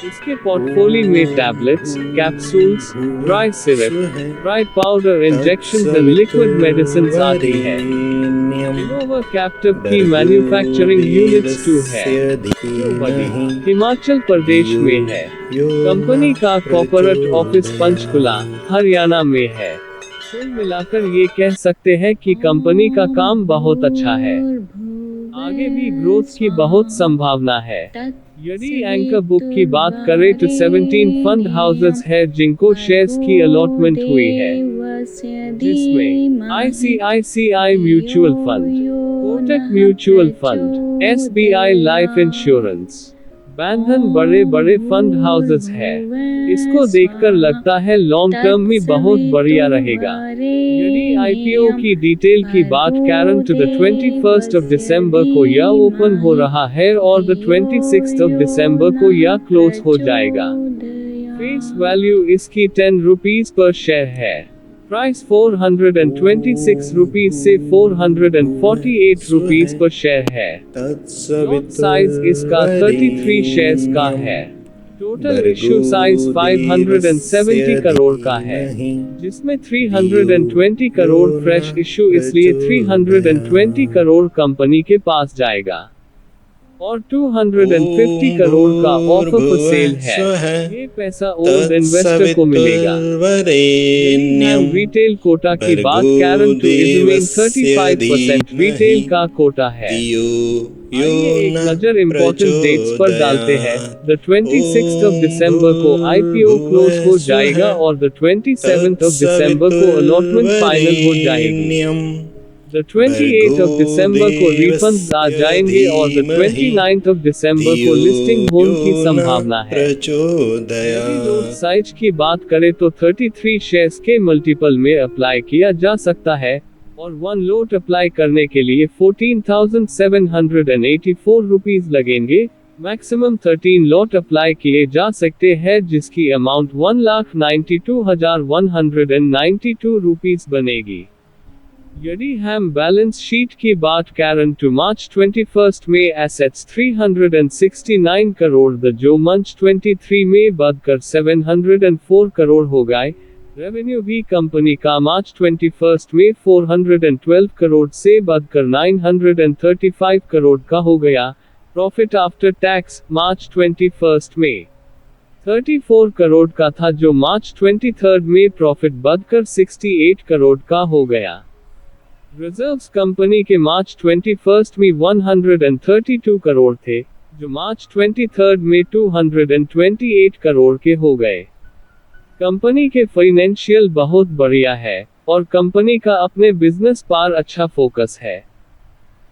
इसके पोर्टफोलियो में tablets, capsules, dry syrup, dry powder, injections and liquid medicines आती है। इनोवा कैप्टिव की मैन्युफैक्चरिंग यूनिट्स 2 है। हिमाचल प्रदेश में है। कंपनी का कॉर्पोरेट ऑफिस पंचकुला, हरियाणा में है। कुल मिलाकर ये कह सकते हैं कि कंपनी का काम बहुत अच्छा है। आगे भी ग्रोथ की बहुत संभावना है। यदि एंकर बुक की बात करें तो 17 फंड हाउसेस है जिनको शेयर्स की अलॉटमेंट हुई है, जिसमें ICICI mutual fund, Kotak mutual fund, SBI life insurance, बंधन बड़े फंड हाउसेस है। इसको देखकर लगता है लॉन्ग टर्म में बहुत बढ़िया रहेगा। यदि IPO की डिटेल की बात करें तो 21 दिसंबर को यह ओपन हो रहा है और 26 दिसंबर को यह क्लोज हो जाएगा। फेस वैल्यू इसकी 10 रुपीज पर शेयर है। प्राइस 426 रुपीज से 448 रुपीज पर शेयर है। लॉट साइज इसका 33 शेयर्स का है। टोटल इशू साइज 570 करोड़ का है, जिसमें 320 करोड़ फ्रेश इशू, इसलिए 320 करोड़ कंपनी के पास जाएगा और 250 करोड़ का ऑफर फॉर सेल है। ये पैसा ओल्ड इन्वेस्टर को मिलेगा। रिटेल कोटा की बात करें तो इसमें 35% रिटेल का कोटा है। एक नजर इम्पोर्टेंट डेट्स पर डालते हैं। 26 दिसंबर को IPO क्लोज हो जाएगा और 27 दिसंबर को अलॉटमेंट फाइनल हो जाएगी। 28 दिसंबर को रिफंड्स आ जाएंगे और 29 दिसंबर को लिस्टिंग होने की संभावना है। लॉट साइज की बात करें तो 33 शेयर्स के मल्टीपल में अप्लाई किया जा सकता है और 1 लोट अप्लाई करने के लिए 14,784 रुपीज लगेंगे। मैक्सिमम 13 लॉट अप्लाई किए जा सकते हैं जिसकी अमाउंट 1,92,192 रुपीज बनेगी। यदि हम बैलेंस शीट की बात करें तो मार्च 21 में एसेट्स 369 करोड़ जो मार्च 23 में बढ़कर 704 करोड़ हो गए। रेवेन्यू भी कंपनी का मार्च 21 में 412 करोड़ से बढ़कर 935 करोड़ का हो गया। प्रॉफिट आफ्टर टैक्स मार्च 21 में 34 करोड़ का था, जो मार्च 23 में प्रॉफिट बढ़कर 68 करोड़ का हो गया। रिजर्व्स कंपनी के मार्च 21 में 132 करोड़ थे, जो मार्च 23 में 228 करोड़ के हो गए। कंपनी के फाइनेंशियल बहुत बढ़िया है और कंपनी का अपने बिजनेस पर अच्छा फोकस है।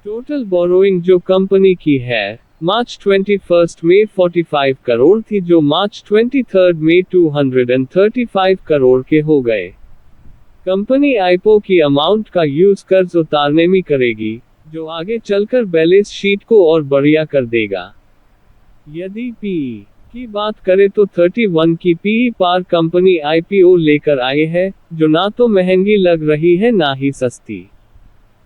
टोटल बोरोइंग जो कंपनी की है, मार्च 21 में 45 करोड़ थी, जो मार्च 23 में 235 करोड़ के हो गए। कंपनी आईपीओ की अमाउंट का यूज कर्ज उतारने में करेगी, जो आगे चलकर बैलेंस शीट को और बढ़िया कर देगा। यदि पीई की बात करें तो 31 की पीई पर कंपनी आईपीओ लेकर आए है, जो ना तो महंगी लग रही है ना ही सस्ती।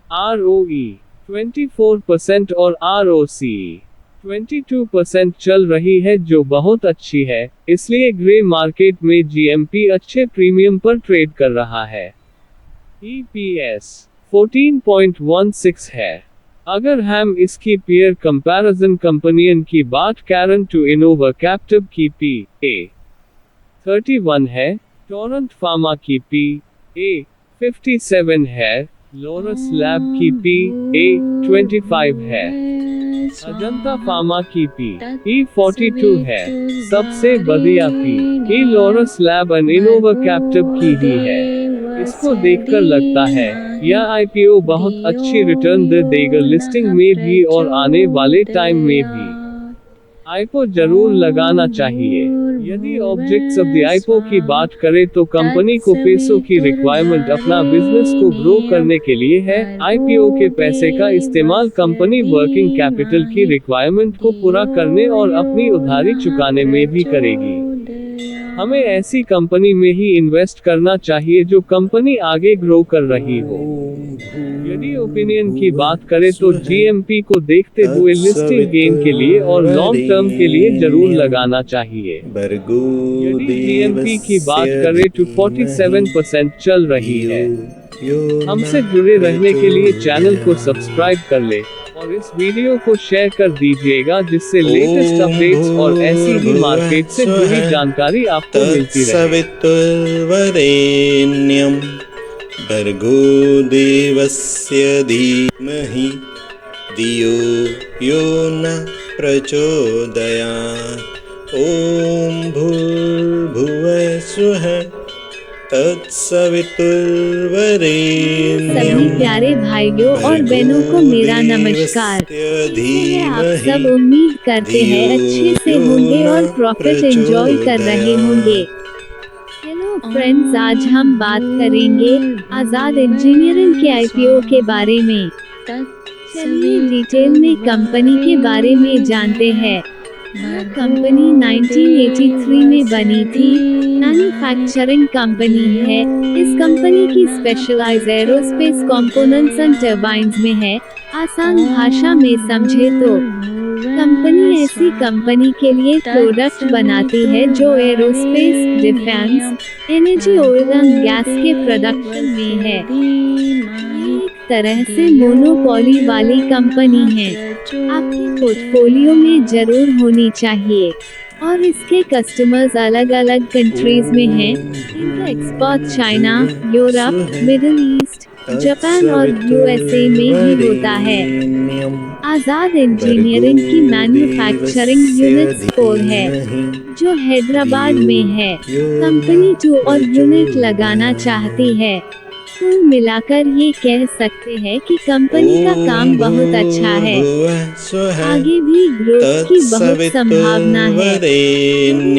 ROE 24% और ROCE 22% चल रही है, जो बहुत अच्छी है, इसलिए ग्रे मार्केट में GMP अच्छे प्रीमियम पर ट्रेड कर रहा है। EPS 14.16 है। अगर हम इसकी पीयर कंपैरिजन कंपनियन की बात करें तो इनोवा कैप्टिव की PE 31 है, टोरेंट फार्मा की PE 57 है, लोरस लैब की PE 25 है, अजंता फार्मा की PE 42 है। सबसे बढ़िया PE लोरस लैब और इनोवा कैप्टिव की ही है। इसको देखकर लगता है यह आईपीओ बहुत अच्छी रिटर्न दे देगा लिस्टिंग में भी और आने वाले टाइम में भी। आईपीओ जरूर लगाना चाहिए। यदि ऑब्जेक्ट्स ऑफ द आईपीओ की बात करें तो कंपनी को पैसों की रिक्वायरमेंट अपना बिजनेस को ग्रो करने के लिए है। आईपीओ के पैसे का इस्तेमाल कंपनी वर्किंग कैपिटल की रिक्वायरमेंट को पूरा करने और अपनी उधारी चुकाने में भी करेगी। हमें ऐसी कंपनी में ही इन्वेस्ट करना चाहिए जो कंपनी आगे ग्रो कर रही हो। यदि ओपिनियन की बात करें तो जीएमपी को देखते हुए लिस्टिंग गेन के लिए और लॉन्ग टर्म के लिए जरूर लगाना चाहिए। यदि जीएमपी की बात करें तो 47% चल रही है। हमसे जुड़े रहने के लिए चैनल को सब्सक्राइब कर ले और इस वीडियो को शेयर कर दीजिएगा, जिससे लेटेस्ट अपडेट्स और ऐसी ही मार्केट से जुड़ी जानकारी आपको मिलती रहे। सवितुर्वरेण्यं भर्गो देवस्य धीमहि धियो यो न प्रचोदयात्। ॐ भूर्भुवः स्वः तत्सवितुर्वरेण्यं। सभी प्यारे भाइयों और बहनों को मेरा नमस्कार। आप सब उम्मीद करते हैं अच्छे से होंगे और प्रॉफिट एंजॉय कर रहे होंगे। हेलो फ्रेंड्स, आज हम बात करेंगे आजाद इंजीनियरिंग के आईपीओ के बारे में। चलिए डिटेल में कंपनी के बारे में जानते हैं। कंपनी 1983 में बनी थी। मैन्युफैक्चरिंग कंपनी है। इस कंपनी की specialise aerospace components and turbines में है। आसान भाषा में समझे तो कंपनी ऐसी कंपनी के लिए प्रोडक्ट बनाती है जो aerospace, defence, energy, oil and gas के प्रोडक्शन में है। एक तरह से मोनोपोली वाली कंपनी है। आपके पोर्टफोलियो में जरूर होनी चाहिए। और इसके कस्टमर्स अलग अलग कंट्रीज में हैं। इनका export China, Europe, middle east, Japan और यूएसए में ही होता है। आजाद इंजीनियरिंग की मैन्युफैक्चरिंग यूनिट 4 है, जो हैदराबाद में है। कंपनी 2 और यूनिट लगाना चाहती है। कुल मिलाकर ये कह सकते हैं कि कंपनी का काम बहुत अच्छा है। आगे भी ग्रोथ की बहुत संभावना है।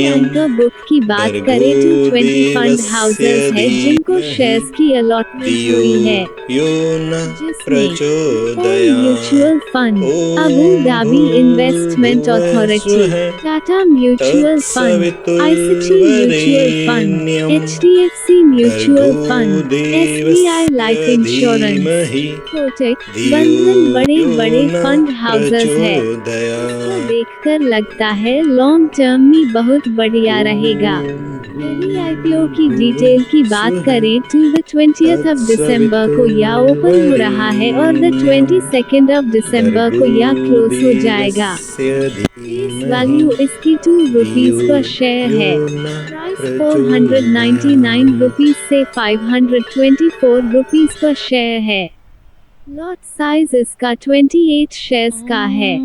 एंकर बुक की बात करें तो 20 फंड हाउसेस है जिनको शेयर्स की अलॉटमेंट हुई है, जिसमें mutual fund, Abu Dhabi investment authority, Tata mutual fund, ICT mutual fund, HDFC mutual fund, SBI life insurance, Kotak, बंधन बड़े बड़े फंड हाउसेस है। इसको देखकर लगता है लॉन्ग टर्म में बहुत बढ़िया रहेगा। यदि आईपीओ की डिटेल की बात करें तो 20 दिसंबर को यह ओपन हो रहा है और 22 दिसंबर को यह क्लोज हो जाएगा। वैल्यू इसकी 2 रुपीज पर शेयर है। प्राइस 499 रुपीज से 524 रुपीज पर शेयर है। लॉट साइज इसका 28 शेयर्स का है।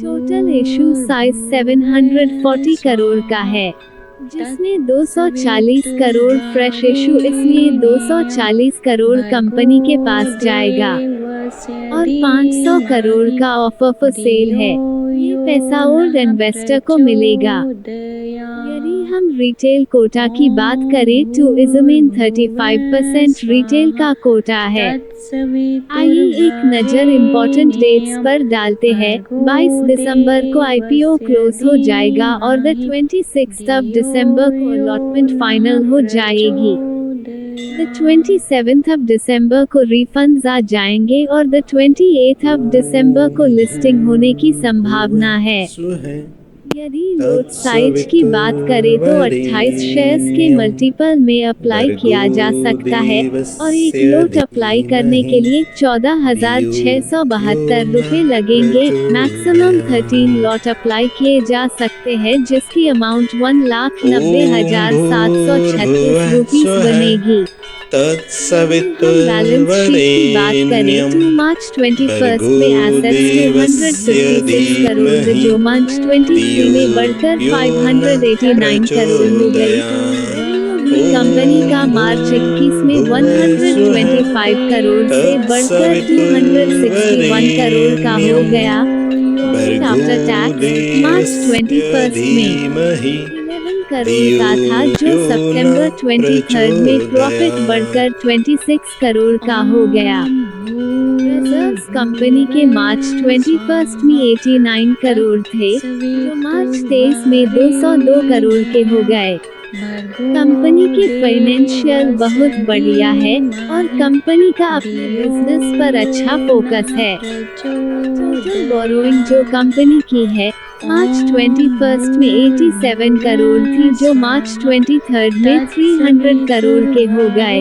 टोटल इशू साइज 740 करोड़ का है, जिसमें 240 करोड़ फ्रेश इशू, इसलिए 240 करोड़ कंपनी के पास जाएगा और 500 करोड़ का ऑफर फॉर सेल है। ये पैसा ओल्ड इन्वेस्टर को मिलेगा। यदि हम रिटेल कोटा की बात करें तो इजमें 35% रिटेल का कोटा है। आइए एक नज़र इम्पोर्टेंट डेट्स पर डालते हैं। 22 दिसंबर को आईपीओ क्लोज हो जाएगा और 26 दिसंबर को अलॉटमेंट फाइनल हो जाएगी। 27 दिसंबर को रिफंड्स आ जाएंगे और 28 दिसंबर को लिस्टिंग होने की संभावना है। यदि लोट साइज की बात करें तो 28 शेयर्स के मल्टीपल में अप्लाई किया जा सकता है और एक लोट अप्लाई करने के लिए 14,672 रुपये लगेंगे। मैक्सिमम 13 लॉट अप्लाई किए जा सकते हैं, जिसकी अमाउंट 1,90,736 रुपीज बनेगी। बैलेंस शीट की बात करें तो मार्च 21 में एसेट्स 256 करोड़ जो मार्च 23 में बढ़कर 589 करोड़ हो गई। कंपनी का मार्च 21 में 125 करोड़ से बढ़कर 261 करोड़ का हो गया। आफ्टर टैक्स मार्च 21 में 11 करोड़ का था, जो सितंबर 23 में प्रॉफिट बढ़कर 26 करोड़ का हो गया। रिजर्व्स कंपनी के मार्च 21 में 89 करोड़ थे, जो मार्च 23 में 202 करोड़ के हो गए। कंपनी के फाइनेंशियल बहुत बढ़िया है और कंपनी का अपने बिजनेस पर अच्छा फोकस है। टोटल बोरोइंग जो कंपनी की है मार्च 21 में 87 करोड़ थी, जो मार्च 23 में 300 करोड़ के हो गए।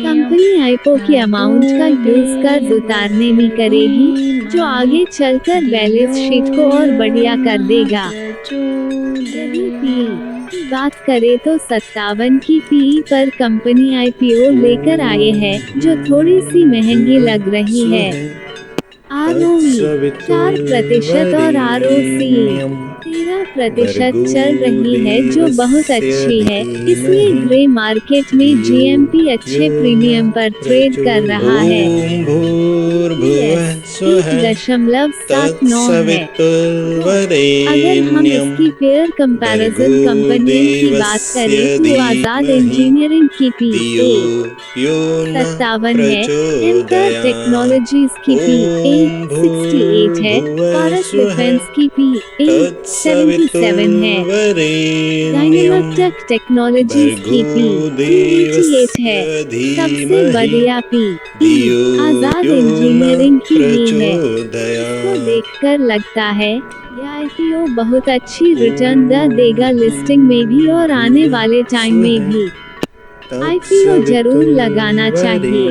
कंपनी आईपीओ के अमाउंट का यूज कर्ज उतारने में करेगी, जो आगे चलकर बैलेंस शीट को और बढ़िया कर देगा। यदि पीई की बात करें तो 57 की पीई पर कंपनी आईपीओ लेकर आए है, जो थोड़ी सी महंगी लग रही है। ROE 4% और ROCE 13% चल रही है, जो बहुत अच्छी है। इसलिए ग्रे मार्केट में GMP अच्छे प्रीमियम पर ट्रेड कर रहा है। 1.79 है। अगर हम इसकी पेयर कंपैरिजन कंपनी की बात करें तो आजाद इंजीनियरिंग की PE 57 है, एंकर टेक्नोलॉजीज की PE 68 है, पारस डिफेंस की PE 77 है, डायनामिक टेक्नोलॉजीज की PE 88 है। सबसे बढ़िया PE आजाद इंजीनियरिंग की है। इसको देखकर लगता है यह आईपीओ बहुत अच्छी रिटर्न देगा, लिस्टिंग में भी और आने वाले टाइम में भी। आईपीओ जरूर लगाना चाहिए।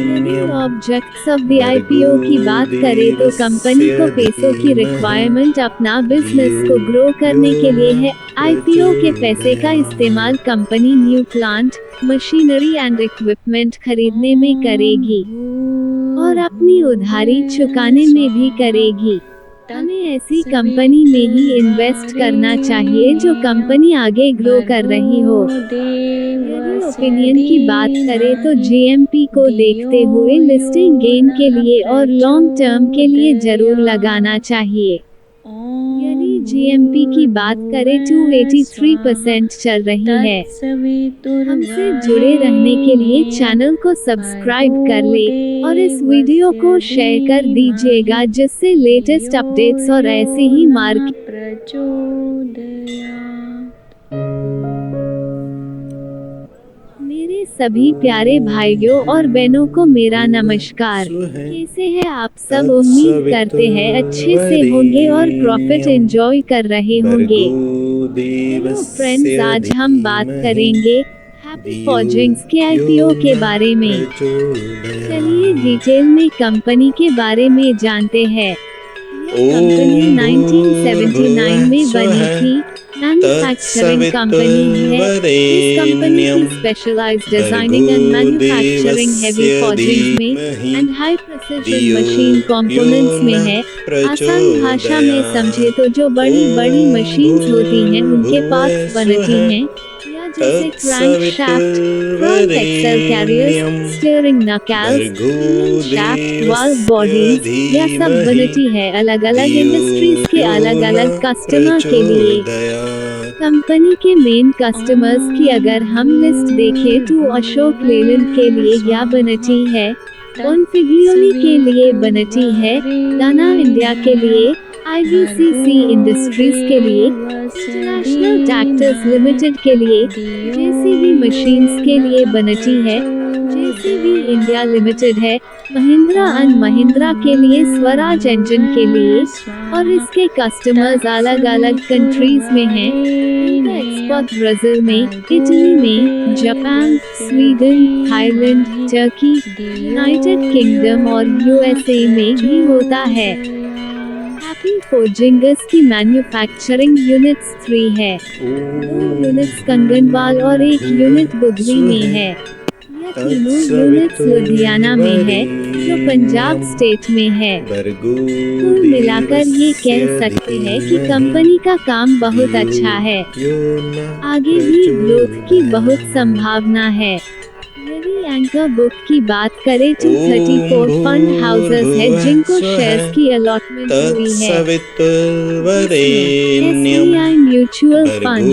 यदि ऑब्जेक्ट्स ऑफ द आईपीओ की बात करें तो कंपनी को पैसों की रिक्वायरमेंट अपना बिजनेस को ग्रो करने के लिए है। आईपीओ के पैसे का इस्तेमाल company new plant, machinery and equipment खरीदने में करेगी और अपनी उधारी चुकाने में भी करेगी। हमें ऐसी कंपनी में ही इन्वेस्ट करना चाहिए जो कंपनी आगे ग्रो कर रही हो। यदि ओपिनियन की बात करें तो GMP को देखते हुए लिस्टिंग गेन के लिए और लॉन्ग टर्म के लिए जरूर लगाना चाहिए। यदि GMP की बात करें तो 83% चल रही है। हमसे जुड़े रहने के लिए चैनल को सब्सक्राइब कर ले और इस वीडियो को शेयर कर दीजिएगा, जिससे लेटेस्ट अपडेट्स और ऐसे ही मार्केट मेरे सभी प्यारे भाइयों और बहनों को मेरा नमस्कार। कैसे हैं आप सब? उम्मीद करते हैं अच्छे से होंगे और प्रॉफिट एंजॉय कर रहे होंगे। हेलो फ्रेंड्स, आज हम बात करेंगे हैप्पी फॉर्जिंग्स के आईपीओ के बारे में। चलिए डिटेल में कंपनी के बारे में जानते हैं। कंपनी 1979 में बनी थी। मैन्युफैक्चरिंग कंपनी है। इस कंपनी की specialised designing and manufacturing heavy forging में and high precision machine components में है। आसान भाषा में समझे तो जो बड़ी बड़ी मशीन्स होती हैं उनके पार्ट्स बनती हैं, या जैसे crankshaft, front axle carriers, steering knuckles, shaft, valve bodies, यह सब बनती है अलग अलग इंडस्ट्रीज के अलग अलग कस्टमर के लिए। कंपनी के मेन कस्टमर्स की अगर हम लिस्ट देखें तो अशोक लेलैंड के लिए यह बनती है, कॉन्फिग्लियोनी के लिए बनती है, दाना इंडिया के लिए, IVCC इंडस्ट्रीज के लिए, इंटरनेशनल ट्रैक्टर्स लिमिटेड के लिए, JCB मशीन्स के लिए बनती है, JCB इंडिया लिमिटेड है, महिंद्रा एंड महिंद्रा के लिए, स्वराज इंजन के लिए, और इसके कस्टमर्स अलग अलग कंट्रीज में हैं। इनका एक्सपोर्ट ब्राजील में, इटली में, Japan, Sweden, Thailand, Turkey, United kingdom और USA में भी होता है। हैप्पी फोर्जिंग्स की मैन्युफैक्चरिंग यूनिट्स 3 है। 2 यूनिट्स कंगनवाल और 1 यूनिट बुधवी में है। यह तीनों यूनिट्स लुधियाना में है, जो पंजाब स्टेट में है। कुल मिलाकर ये कह सकते हैं कि कंपनी का काम बहुत अच्छा है। आगे भी ग्रोथ की बहुत संभावना है। यदि एंकर बुक की बात करें तो 34 फंड हाउसेस है जिनको शेयर्स की अलॉटमेंट हुई है। SBI mutual fund,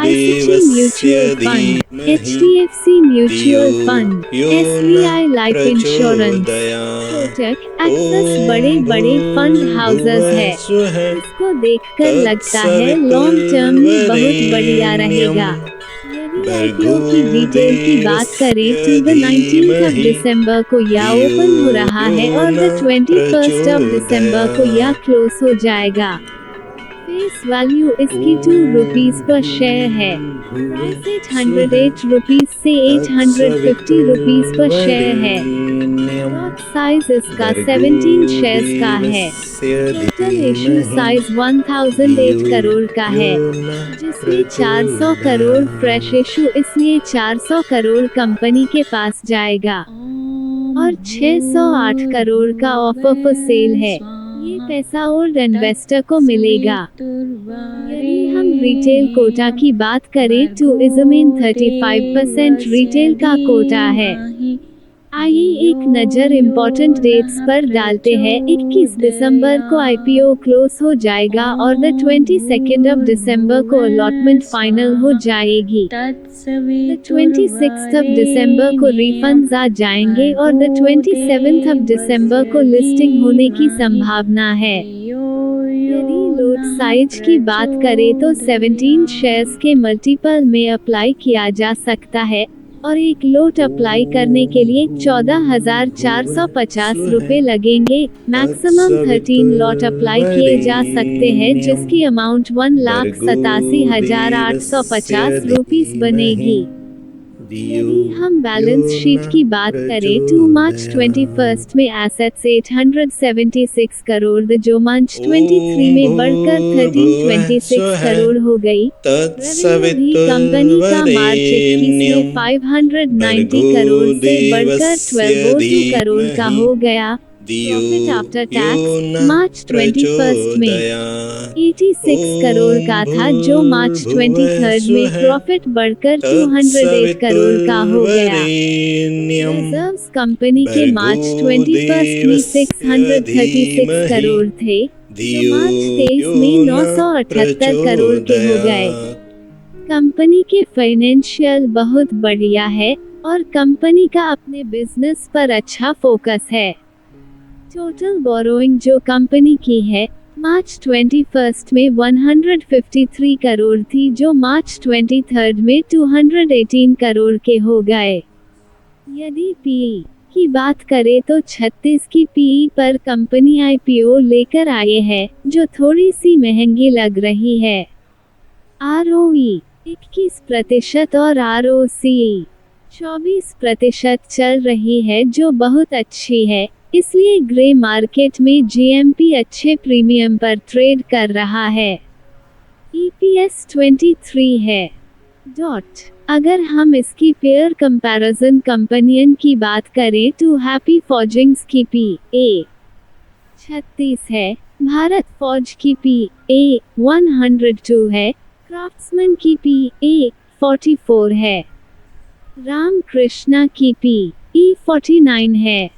ICICI mutual fund, HDFC mutual fund, SBI life insurance, Kotak, axis बड़े बड़े फंड हाउसेस है। इसको देखकर लगता है लॉन्ग टर्म में बहुत बढ़िया रहेगा। IPO की डिटेल की बात करें तो द 19th दिसंबर को यह ओपन हो रहा है और द 21st दिसंबर को यह क्लोज हो जाएगा। फेस वैल्यू इसकी 2 रुपीज पर शेयर है। प्राइस 808 रुपीज से 850 रुपीज पर शेयर है। लॉट साइज इसका 17 शेयर्स का है। टोटल इशू साइज 1008 करोड़ का है, जिसमें 400 करोड़ फ्रेश इशू, इसलिए 400 करोड़ कंपनी के पास जाएगा और 608 करोड़ का ऑफर फॉर सेल है। ये पैसा ओल्ड इन्वेस्टर को मिलेगा। यदि हम रिटेल कोटा की बात करें तो इज़में 35% रिटेल का कोटा है। आइए एक नज़र इम्पोर्टेंट डेट्स पर डालते हैं। 21 दिसंबर को IPO क्लोज हो जाएगा और द 22 दिसंबर को अलॉटमेंट फाइनल हो जाएगी। द 26 दिसंबर को रिफंड्स आ जाएंगे और द 27 दिसंबर को लिस्टिंग होने की संभावना है। यदि लॉट साइज की बात करें तो 17 शेयर्स के मल्टीपल में अप्लाई किया जा सकता है और एक लॉट अप्लाई करने के लिए 14,450 रुपए लगेंगे। मैक्सिमम 13 लॉट अप्लाई किए जा सकते हैं जिसकी अमाउंट 1,87,850 रुपीस बनेगी। यदि हम बैलेंस शीट की बात करें तो मार्च 21 में एसेट्स 876 करोड़ जो मार्च 23 में बढ़कर 1326 करोड़ हो गई। रेवेन्यू भी कंपनी का मार्च 21 में 590 करोड़ से बढ़कर 1202 करोड़ का हो गया। प्रॉफिट आफ्टर टैक्स मार्च 21 में 86 करोड़ का था जो मार्च 23 में प्रॉफिट बढ़कर 208 करोड़ का हो गया। रिजर्व्स कंपनी के मार्च 21 में 636 करोड़ थे जो मार्च 23 में 978 करोड़ के हो गए। कंपनी के फाइनेंशियल बहुत बढ़िया है और कंपनी का अपने बिजनेस पर अच्छा फोकस है। टोटल बोरोइंग जो कंपनी की है मार्च 21 में 153 करोड़ थी जो मार्च 23 में 218 करोड़ के हो गए। यदि PE की बात करें तो 36 की PE पर कंपनी IPO लेकर आए है जो थोड़ी सी महंगी लग रही है। ROE 21% और ROCE 24% चल रही है जो बहुत अच्छी है। इसलिए ग्रे मार्केट में GMP अच्छे प्रीमियम पर ट्रेड कर रहा है। EPS 23 है। अगर हम इसकी पेयर कंपैरिजन कंपनियन की बात करें तो हैप्पी फॉर्जिंग्स की PA 36 है, भारत फॉर्ज की PA 102 है, क्राफ्ट्समैन की PA 44 है, राम कृष्णा की PE 49 है।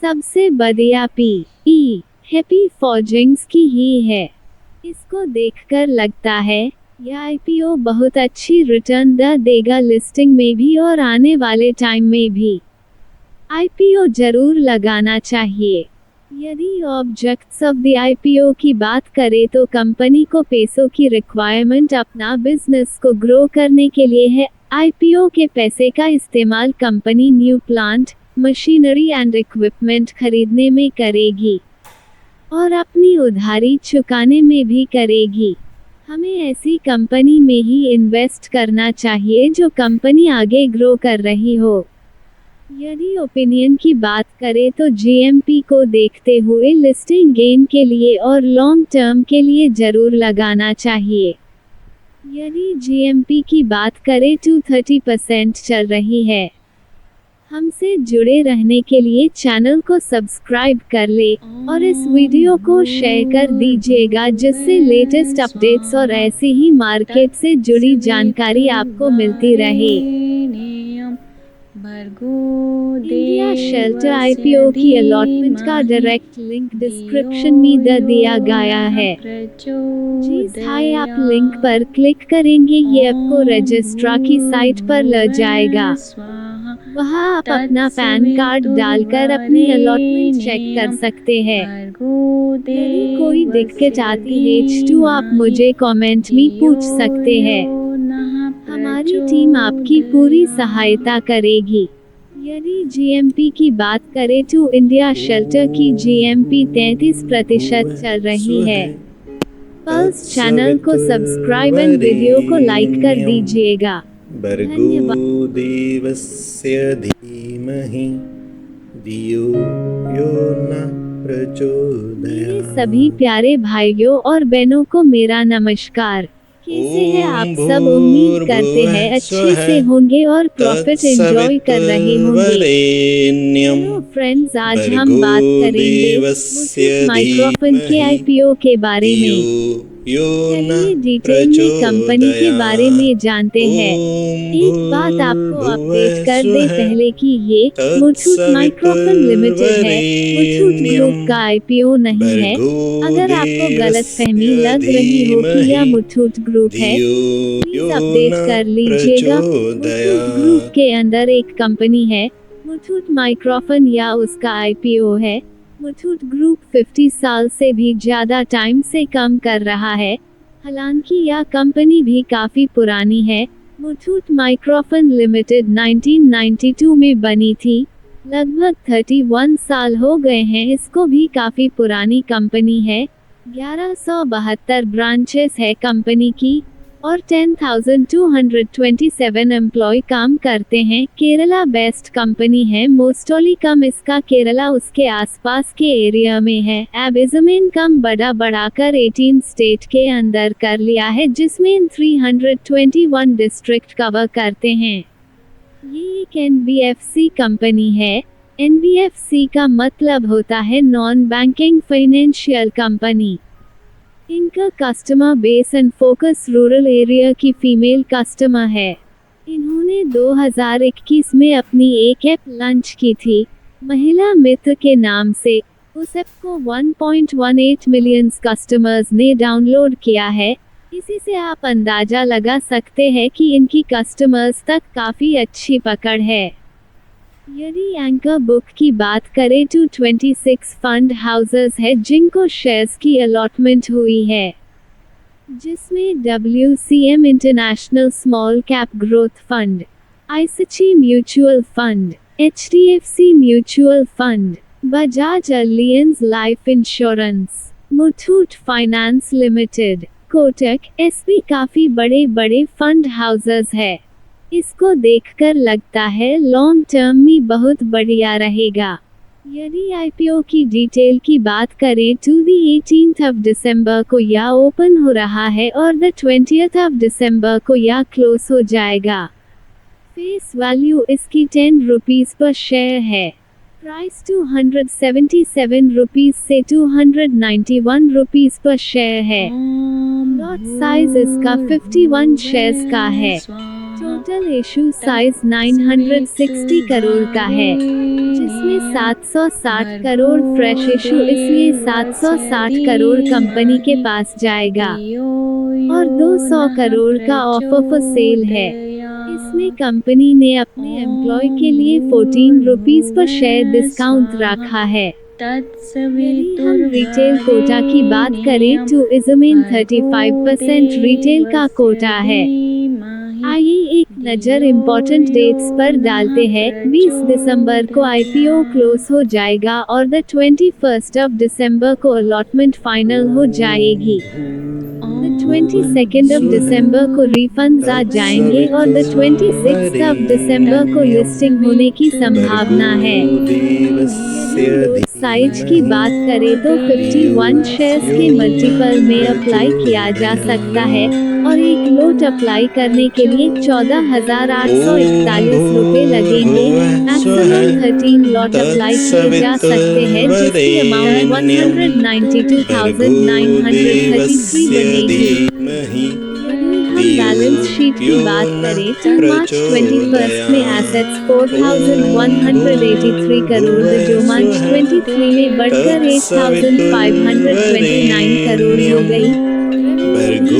सबसे बढ़िया PE हैप्पी फॉर्जिंग्स की ही है। इसको देखकर लगता है यह IPO बहुत अच्छी रिटर्न देगा लिस्टिंग में भी और आने वाले टाइम में भी। IPO जरूर लगाना चाहिए। यदि ऑब्जेक्ट्स ऑफ द IPO की बात करें तो कंपनी को पैसों की रिक्वायरमेंट अपना बिजनेस को ग्रो करने के लिए है। IPO के पैसे का इस्तेमाल company new plant, machinery and equipment खरीदने में करेगी और अपनी उधारी चुकाने में भी करेगी। हमें ऐसी कंपनी में ही इन्वेस्ट करना चाहिए जो कंपनी आगे ग्रो कर रही हो। यदि ओपिनियन की बात करें तो GMP को देखते हुए लिस्टिंग गेन के लिए और लॉन्ग टर्म के लिए जरूर लगाना चाहिए। यदि GMP की बात करें तो 30% चल रही है। हमसे जुड़े रहने के लिए चैनल को सब्सक्राइब कर ले और इस वीडियो को शेयर कर दीजिएगा जिससे लेटेस्ट अपडेट्स और ऐसे ही मार्केट से जुड़ी जानकारी आपको मिलती रहे। इंडिया शेल्टर IPO की अलॉटमेंट का डायरेक्ट लिंक डिस्क्रिप्शन में दिया गया है। जी हाय, आप लिंक पर क्लिक करेंगे ये आपको रजिस्ट्रार की साइट पर ले जाएगा। वहाँ आप अपना पैन कार्ड डालकर अपनी अलॉटमेंट चेक कर सकते हैं। यदि कोई दिक्कत आती है तो आप मुझे कमेंट में पूछ सकते हैं। हमारी टीम आपकी पूरी सहायता करेगी। यदि GMP की बात करें तो इंडिया शेल्टर की GMP 33% चल रही है। पल्स चैनल को सब्सक्राइब एंड वीडियो को लाइक कर दीजिएगा। भर्गो देवस्य धीमहि धियो यो न प्रचोदयात्। सभी प्यारे भाइयों और बहनों को मेरा नमस्कार। कैसे हैं आप सब? उम्मीद करते हैं अच्छे से होंगे और प्रॉफिट एंजॉय कर रहे होंगे। हेलो फ्रेंड्स, आज हम बात करेंगे मुथूट माइक्रोफोन के IPO के बारे में। चलिए डिटेल में कंपनी के बारे में जानते हैं। एक बात आपको अपडेट कर दे पहले कि ये मुथूट माइक्रोफोन लिमिटेड है, मुथूट ग्रुप का IPO नहीं है। अगर आपको गलतफहमी लग रही हो कि यह मुथूट ग्रुप है, प्लीज अपडेट कर लीजिएगा। मुथूट ग्रुप के अंदर एक कंपनी है मुथूट माइक्रोफोन या उसका IPO है। मुथूट ग्रुप 50 साल से भी ज्यादा टाइम से काम कर रहा है। हालांकि यह कंपनी भी काफी पुरानी है। मुथूट माइक्रोफोन लिमिटेड 1992 में बनी थी। लगभग 31 साल हो गए हैं। इसको भी काफी पुरानी कंपनी है। 1172 ब्रांचेस है कंपनी की और 10,227 एम्प्लॉय काम करते हैं। केरला बेस्ड कंपनी है। मोस्टली कम इसका केरला उसके आसपास के एरिया में है। अब इसमें कम बढ़ाकर 18 स्टेट के अंदर कर लिया है, जिसमें 321 डिस्ट्रिक्ट कवर करते हैं। ये एक NBFC कंपनी है। NBFC का मतलब होता है नॉन बैंकिंग फाइनेंशियल कंपनी। इनका customer base and focus rural area की फीमेल कस्टमर है। इन्होंने 2021 में अपनी एक ऐप लॉन्च की थी महिला मित्र के नाम से। उस ऐप को 1.18 मिलियन कस्टमर्स ने डाउनलोड किया है। इसी से आप अंदाजा लगा सकते हैं कि इनकी कस्टमर्स तक काफ़ी अच्छी पकड़ है। यदि एंकर बुक की बात करें तो 26 फंड हाउसेस है जिनको शेयर्स की अलॉटमेंट हुई है, जिसमें WCM international small cap growth fund, ICICI mutual fund, HDFC mutual fund, Bajaj Allianz life insurance, Muthoot finance limited, Kotak, SB काफ़ी बड़े फंड हाउसेस है। इसको देखकर लगता है लॉन्ग टर्म में बहुत बढ़िया रहेगा। यदि आईपीओ की डिटेल की बात करें तो दी 18th of दिसंबर को यह ओपन हो रहा है और द 20th of दिसंबर को यह क्लोज हो जाएगा। फेस वैल्यू इसकी 10 रुपीस पर शेयर है। प्राइस 277 रुपीस से 291 रुपीस पर शेयर है। लॉट साइज इसका 51 शेयर्स का है। टोटल इशू साइज 960 करोड़ का है, जिसमें 760 करोड़ फ्रेश इशू, इसलिए 760 करोड़ कंपनी के पास जाएगा और 200 करोड़ का ऑफर फॉर सेल है। इसमें कंपनी ने अपने एम्प्लॉय के लिए 14 रुपीस पर शेयर डिस्काउंट रखा है। यदि हम रिटेल कोटा की बात करें तो इसमें 35% रिटेल का कोटा है। आइए एक नज़र इम्पोर्टेंट डेट्स पर डालते हैं। 20 दिसंबर को आईपीओ क्लोज हो जाएगा और द 21st of दिसंबर को अलॉटमेंट फाइनल हो जाएगी। द 22nd of दिसंबर को रिफंड्स आ जाएंगे और द 26th of दिसंबर को लिस्टिंग होने की संभावना है। साइज की बात करें तो 51 शेयर्स के मल्टीपल में अप्लाई किया जा सकता है और एक लोट अप्लाई करने के लिए 14,841 रुपए लगेंगे। मैक्सिमम 13 लॉट अप्लाई किए जा सकते हैं, जिसकी अमाउंट 192,933 बनेगी। बैलेंस शीट की बात करें तो मार्च 21 में एसेट्स 4,183 करोड़ जो मार्च 23 में बढ़कर 8,529 करोड़ हो गई।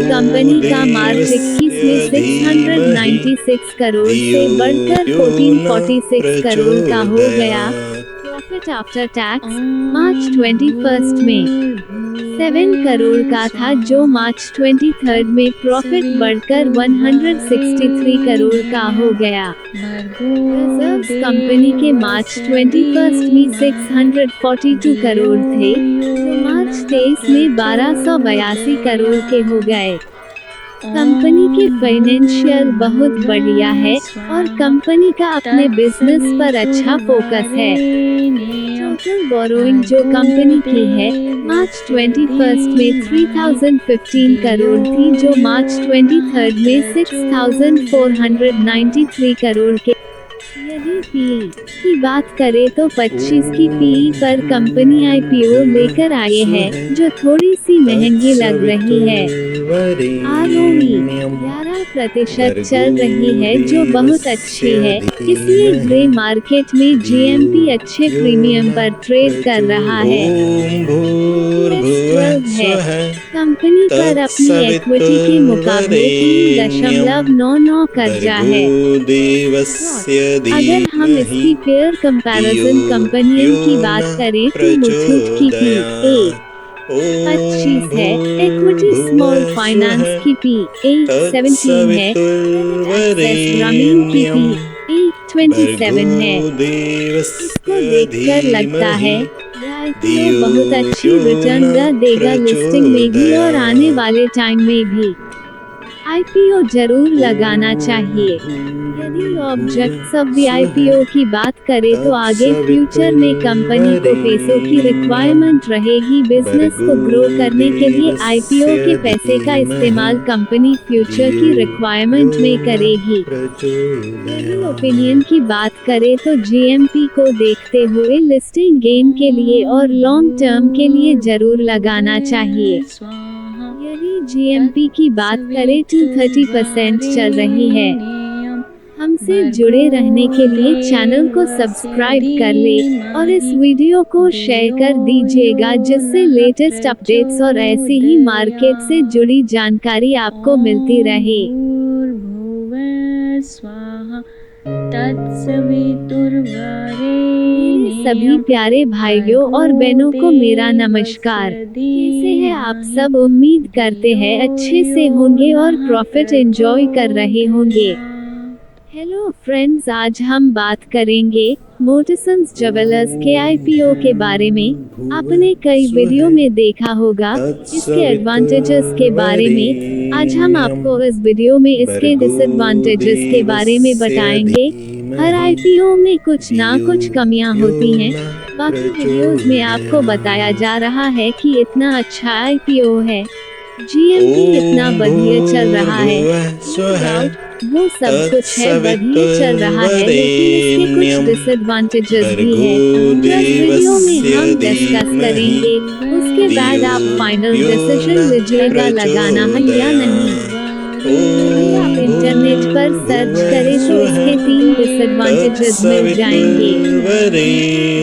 कंपनी का मार्च 21 में 696 करोड़ से बढ़कर 1446 करोड़ का हो गया। प्रॉफिट आफ्टर टैक्स मार्च 21 में 7 करोड़ का था, जो मार्च 23 में प्रॉफिट बढ़कर 163 करोड़ का हो गया। रिजर्व्स कंपनी के मार्च 21 में 642 करोड़ थे, जो मार्च 23 में 1282 करोड़ के हो गए। कंपनी के फाइनेंशियल बहुत बढ़िया है और कंपनी का अपने बिजनेस पर अच्छा फोकस है। टोटल बोरोइंग जो कंपनी की है मार्च 21 में 3015 करोड़ थी, जो मार्च 23 में 6493 करोड़ के। यदि पीई की बात करें तो 25 की पीई पर कंपनी आईपीओ लेकर आए है, जो थोड़ी सी महंगी लग रही है। आरओई 11% चल रही है, जो बहुत अच्छी है, इसलिए ग्रे मार्केट में जीएमपी अच्छे प्रीमियम पर ट्रेड कर रहा है। कंपनी पर अपनी इक्विटी के मुकाबले 3.99 कर्जा है। अगर हम इसकी पेयर कंपैरिजन कंपनियों की बात करें तो मुथूट की पी 25 है, इक्विटी स्मॉल फाइनेंस की पी 17 है, एक्सिस ग्रामीण की पी 27 है। इसको देखकर लगता है आईपीओ बहुत अच्छी रिटर्न देगा लिस्टिंग में भी और आने वाले टाइम में भी। आईपीओ जरूर लगाना चाहिए। यदि ऑब्जेक्ट्स ऑफ द आईपीओ की बात करें तो आगे फ्यूचर में कंपनी को पैसों की रिक्वायरमेंट रहेगी। बिजनेस को ग्रो करने के लिए आईपीओ के पैसे का इस्तेमाल कंपनी फ्यूचर की रिक्वायरमेंट में करेगी। यदि ओपिनियन की बात करें तो जीएमपी को देखते हुए लिस्टिंग गेन के लिए और लॉन्ग टर्म के लिए जरूर लगाना चाहिए। यदि जीएमपी की बात करें तो 30% चल रही है। हमसे जुड़े रहने के लिए चैनल को सब्सक्राइब कर ले और इस वीडियो को शेयर कर दीजिएगा, जिससे लेटेस्ट अपडेट्स और ऐसी ही मार्केट से जुड़ी जानकारी आपको मिलती रहे। सभी प्यारे भाइयों और बहनों को मेरा नमस्कार। कैसे हैं आप सब? उम्मीद करते हैं अच्छे से होंगे और प्रॉफिट एंजॉय कर रहे होंगे। हेलो फ्रेंड्स, आज हम बात करेंगे मोटरसन्स ज्वेलर्स के आईपीओ के बारे में आपने कई वीडियो में देखा होगा। इसके एडवांटेजेस के बारे में आज हम आपको इस वीडियो में इसके डिसएडवांटेजेस के बारे में बताएंगे। हर आईपीओ में कुछ ना कुछ कमियां होती हैं। बाकी वीडियोस में आपको बताया जा रहा है कि इतना अच्छा आईपीओ है, जीएमपी इतना बढ़िया चल रहा है, वो सब कुछ है, बढ़िया चल रहा है, लेकिन इसके कुछ डिसएडवांटेजेस भी हैं। इस वीडियो में हम डिस्कस करेंगे, उसके बाद आप फाइनल डिसीजन लीजिएगा लगाना है या नहीं। यदि आप इंटरनेट पर सर्च करें तो इसके 3 डिसएडवांटेजेस मिल जाएंगे।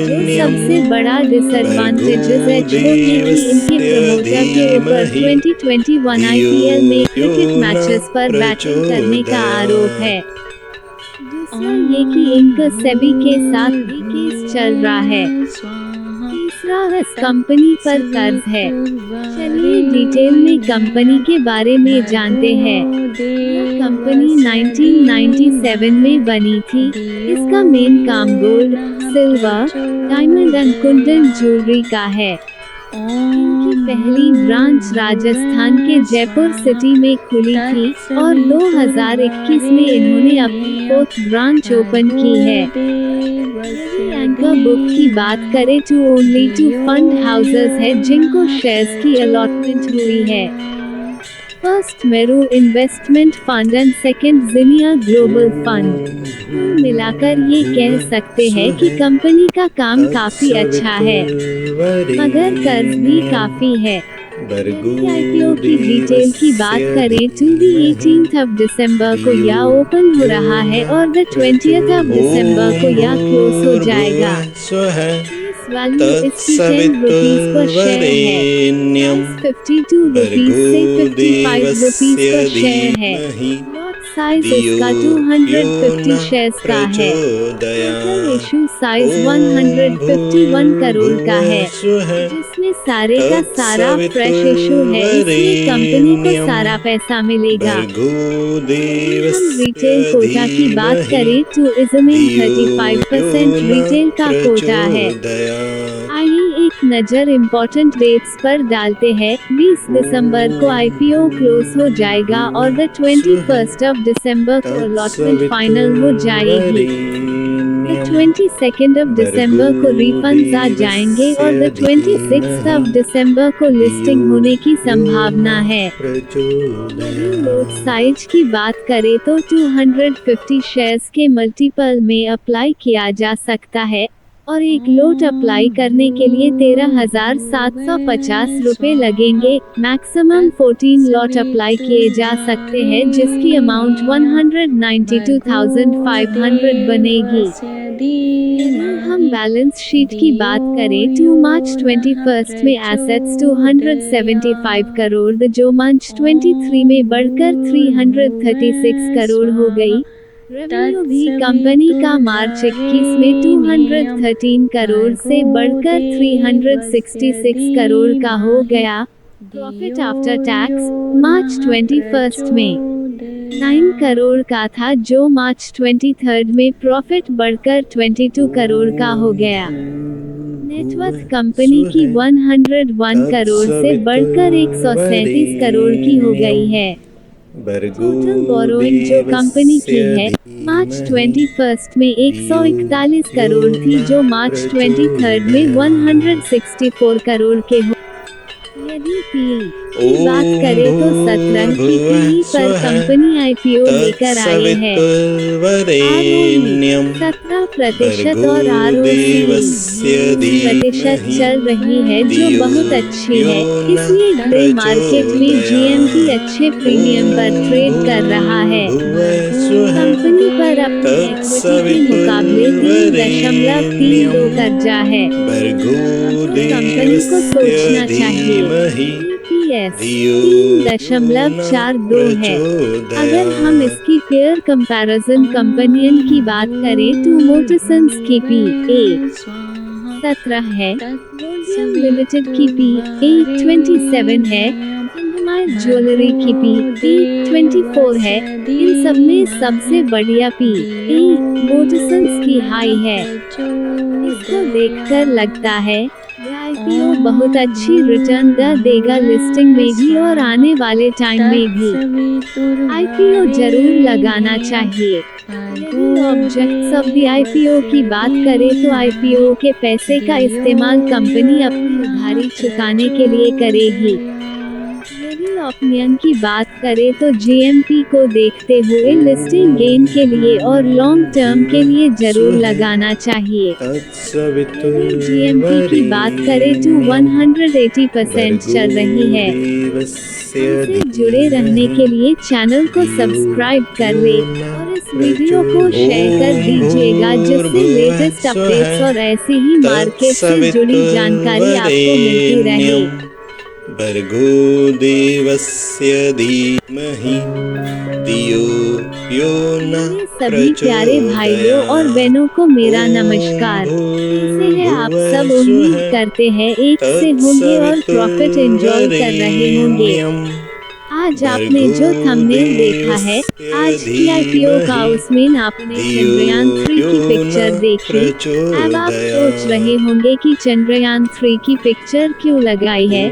जो सबसे बड़ा डिसएडवांटेजेस है छोटी इनके प्रमोटर के ऊपर 2021 आईपीएल में क्रिकेट मैचेस पर बैटिंग करने का आरोप है। दूसरा ये कि इनका सेबी के साथ भी केस चल रहा है। तीसरा इस कंपनी पर कर्ज है। चलिए डिटेल में कंपनी के बारे में जानते हैं। यह कंपनी 1997 में बनी थी। इसका मेन काम गोल्ड, सिल्वर, डायमंड एंड कुंडल ज्वेलरी का है। इनकी पहली ब्रांच राजस्थान के जयपुर सिटी में खुली थी और 2021 में इन्होंने अपनी 4th ब्रांच ओपन की है। एंकर बुक की बात करें तो ओनली 2 फंड हाउसेस है जिनको शेयर्स की अलॉटमेंट हुई है। First Meru investment fund and second जिनिया global fund. कुल मिलाकर ये कह सकते हैं कि कंपनी का काम काफी अच्छा है, मगर कर्ज भी काफी है। आईपीओ की डिटेल की बात करें तो 18 दिसंबर को यह ओपन हो रहा है और 20 दिसंबर को यह क्लोज हो जाएगा। वैल्यू इसकी 10 रुपीज पर शेयर है। 52 रुपीज से 55 रुपीज पर शेयर है। लॉट साइज इसका 250 शेयर्स का है। टोटल इशू साइज 151 करोड़ का है, जिसमें सारे का सारा फ्रेश इशू है, इसलिए कंपनी को सारा पैसा मिलेगा। हम रिटेल कोटा की बात करें तो इसमें 35% रिटेल का कोटा है। आइए एक नज़र इम्पोर्टेंट डेट्स पर डालते हैं। 20 दिसंबर को आईपीओ क्लोज हो जाएगा और 21 दिसंबर को अलॉटमेंट फाइनल हो जाएगी। 22 दिसंबर को रिफंड्स आ जाएंगे और 26 दिसंबर को लिस्टिंग होने की संभावना है। लॉट साइज की बात करें तो 250 शेयर्स के मल्टीपल में अप्लाई किया जा सकता है और एक लोट अप्लाई करने के लिए 13,750 रुपए लगेंगे। मैक्सिमम 14 लॉट अप्लाई किए जा सकते हैं, जिसकी अमाउंट 192,500 बनेगी। हम बैलेंस शीट की बात करें तो मार्च 21 में एसेट्स 275 करोड़ जो मार्च 23 में बढ़कर 336 करोड़ हो गई। रेवेन्यू भी कंपनी का मार्च 21 में 213 करोड़ से बढ़कर 366 करोड़ का हो गया। प्रॉफिट आफ्टर टैक्स मार्च 21 में 9 करोड़ का था जो मार्च 23 में प्रॉफिट बढ़कर 22 करोड़ का हो गया। नेटवर्थ कंपनी की 101 करोड़ से बढ़कर 137 करोड़ की हो गई है। टोटल बोरोइंग जो कंपनी की है मार्च 21 में 141 करोड़ थी जो मार्च 23 में 164 करोड़ के हो। यदि पीई की बात करें तो 17 की पीई पर कंपनी आईपीओ लेकर आई है। 17% और ROE चल रही है जो बहुत अच्छी है, इसलिए ग्रे मार्केट में जीएमपी अच्छे प्रीमियम पर ट्रेड कर रहा है। कंपनी पर अपनी इक्विटी के मुकाबले 3.32 कर्जा है। कंपनी को सोचना चाहिए। EPS 3.42 है। अगर हम इसकी पेयर कंपैरिजन कंपनियन की बात करें तो मोटरसन्स की PE 17 है, गोल्डियम लिमिटेड की PE 27 है, हमारी ज्वेलरी की P24 है। इन सब में सबसे बढ़िया P मोटरसन्स की हाई है। इसको देखकर लगता है IPO बहुत अच्छी रिटर्न देगा लिस्टिंग में भी और आने वाले टाइम में भी। IPO जरूर लगाना चाहिए। यदि ऑब्जेक्ट्स ऑफ द IPO की बात करें तो IPO के पैसे का इस्तेमाल कंपनी अपनी उधारी चुकाने के लिए करेगी। यदि ओपिनियन की बात करें तो GMP को देखते हुए लिस्टिंग गेन के लिए और लॉन्ग टर्म के लिए जरूर लगाना चाहिए। यदि GMP की बात करें तो 180% चल रही है। हमसे जुड़े रहने के लिए चैनल को सब्सक्राइब कर ले और इस वीडियो को शेयर कर दीजिएगा जिससे लेटेस्ट अपडेट्स और ऐसे ही मार्केट से जुड़ी जानकारी आपको मिलती रहे। भर्गो देवस्य धीमहि धियो यो न सभी प्यारे भाइयों और बहनों को मेरा नमस्कार। कैसे हैं आप सब? उम्मीद करते हैं एक से होंगे और प्रॉफिट एंजॉय कर रहे होंगे। आज आपने जो थंबनेल देखा है आज की IPO का, उसमें आपने चंद्रयान 3 की पिक्चर देखी। अब आप सोच रहे होंगे कि चंद्रयान 3 की पिक्चर क्यों लगाई है,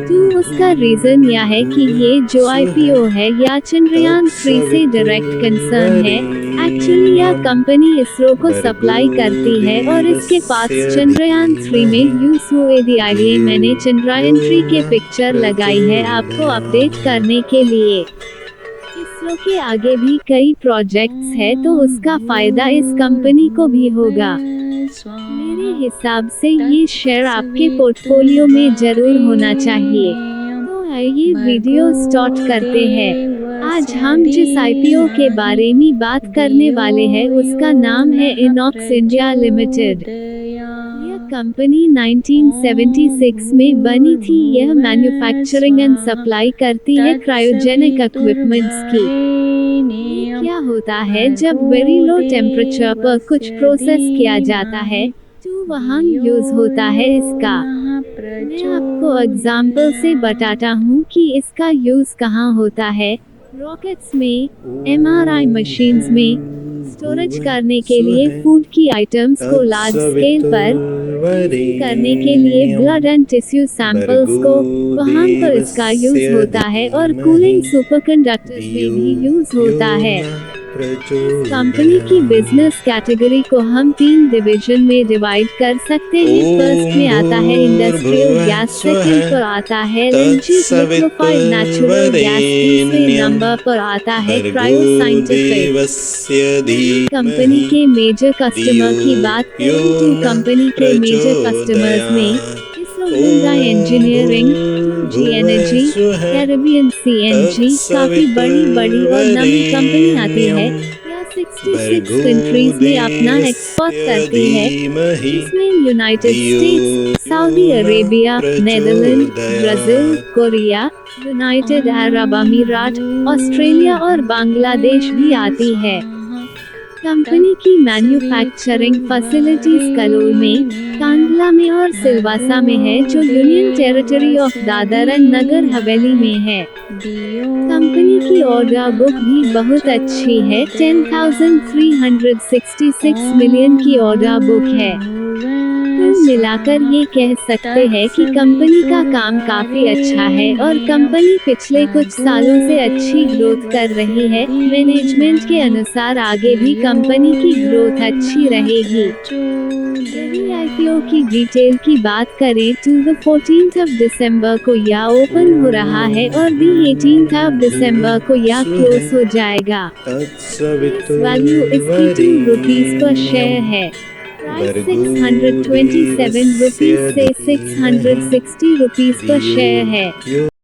तो उसका रीजन यह है कि ये जो IPO है या चंद्रयान 3 से डायरेक्ट कंसर्न है। एक्चुअली यह कंपनी इसरो को सप्लाई करती है और इसके पास चंद्रयान 3 में यूज हुए दिए मैंने चंद्रयान 3 के पिक्चर लगाई है आपको अपडेट करने के लिए। इसरो के आगे भी कई प्रोजेक्ट्स है तो उसका फायदा इस कंपनी को भी होगा। मेरे हिसाब से ये शेयर आपके पोर्टफोलियो में जरूर होना चाहिए। तो आइए वीडियो स्टार्ट करते हैं। आज हम जिस IPO के बारे में बात करने वाले हैं उसका नाम है इनॉक्स इंडिया लिमिटेड। यह कंपनी 1976 में बनी थी। यह मैन्युफैक्चरिंग एंड सप्लाई करती है क्रायोजेनिक इक्विपमेंट्स की। क्या होता है जब वेरी लो टेम्परेचर पर कुछ प्रोसेस किया जाता है तो वहाँ यूज होता है इसका। मैं आपको एग्जाम्पल से बताता हूँ कि इसका यूज कहाँ होता है। रॉकेट्स में, MRI मशीन्स में, स्टोरेज करने के लिए फूड की आइटम्स को लार्ज स्केल पर करने के लिए ब्लड एंड टिश्यू सैंपल्स को, वहाँ पर इसका यूज होता है और कूलिंग सुपरकंडक्टर्स में भी यूज होता है। कंपनी की बिजनेस कैटेगरी को हम 3 डिवीजन में डिवाइड कर सकते हैं। फर्स्ट में आता है इंडस्ट्रियल गैस, सेकंड पर आता है LNG लिक्विफाइड नेचुरल गैस, तीसरे नंबर पर आता है क्रायो साइंटिफिक। कंपनी के मेजर कस्टमर की बात करें तो कंपनी के मेजर कस्टमर्स में Hyundai engineering, G energy, Caribbean CNG, काफी बड़ी और नामी कंपनी आती है। यह 66 कंट्रीज में अपना एक्सपोर्ट करती है, इसमें United states, Saudi Arabia, Netherland, Brazil, Korea, United Arab अमीरात, ऑस्ट्रेलिया और बांग्लादेश भी आती है। कंपनी की मैन्युफैक्चरिंग फैसिलिटीज कलोल में, कांडला में और सिलवासा में है जो union territory of Dadra and Nagar Haveli में है। कंपनी की ऑर्डर बुक भी बहुत अच्छी है। 10,366 मिलियन की ऑर्डर बुक है। कुल मिलाकर ये कह सकते हैं कि कंपनी का काम काफी अच्छा है और कंपनी पिछले कुछ सालों से अच्छी ग्रोथ कर रही है। मैनेजमेंट के अनुसार आगे भी कंपनी की ग्रोथ अच्छी रहेगी। यदि IPO की डिटेल की बात करें तो 14 दिसंबर को यह ओपन हो रहा है और 18 दिसंबर को यह क्लोज हो जाएगा। वैल्यू इसकी ₹2 पर शेयर है। प्राइस 627 रुपीज से 660 रुपीज पर शेयर है।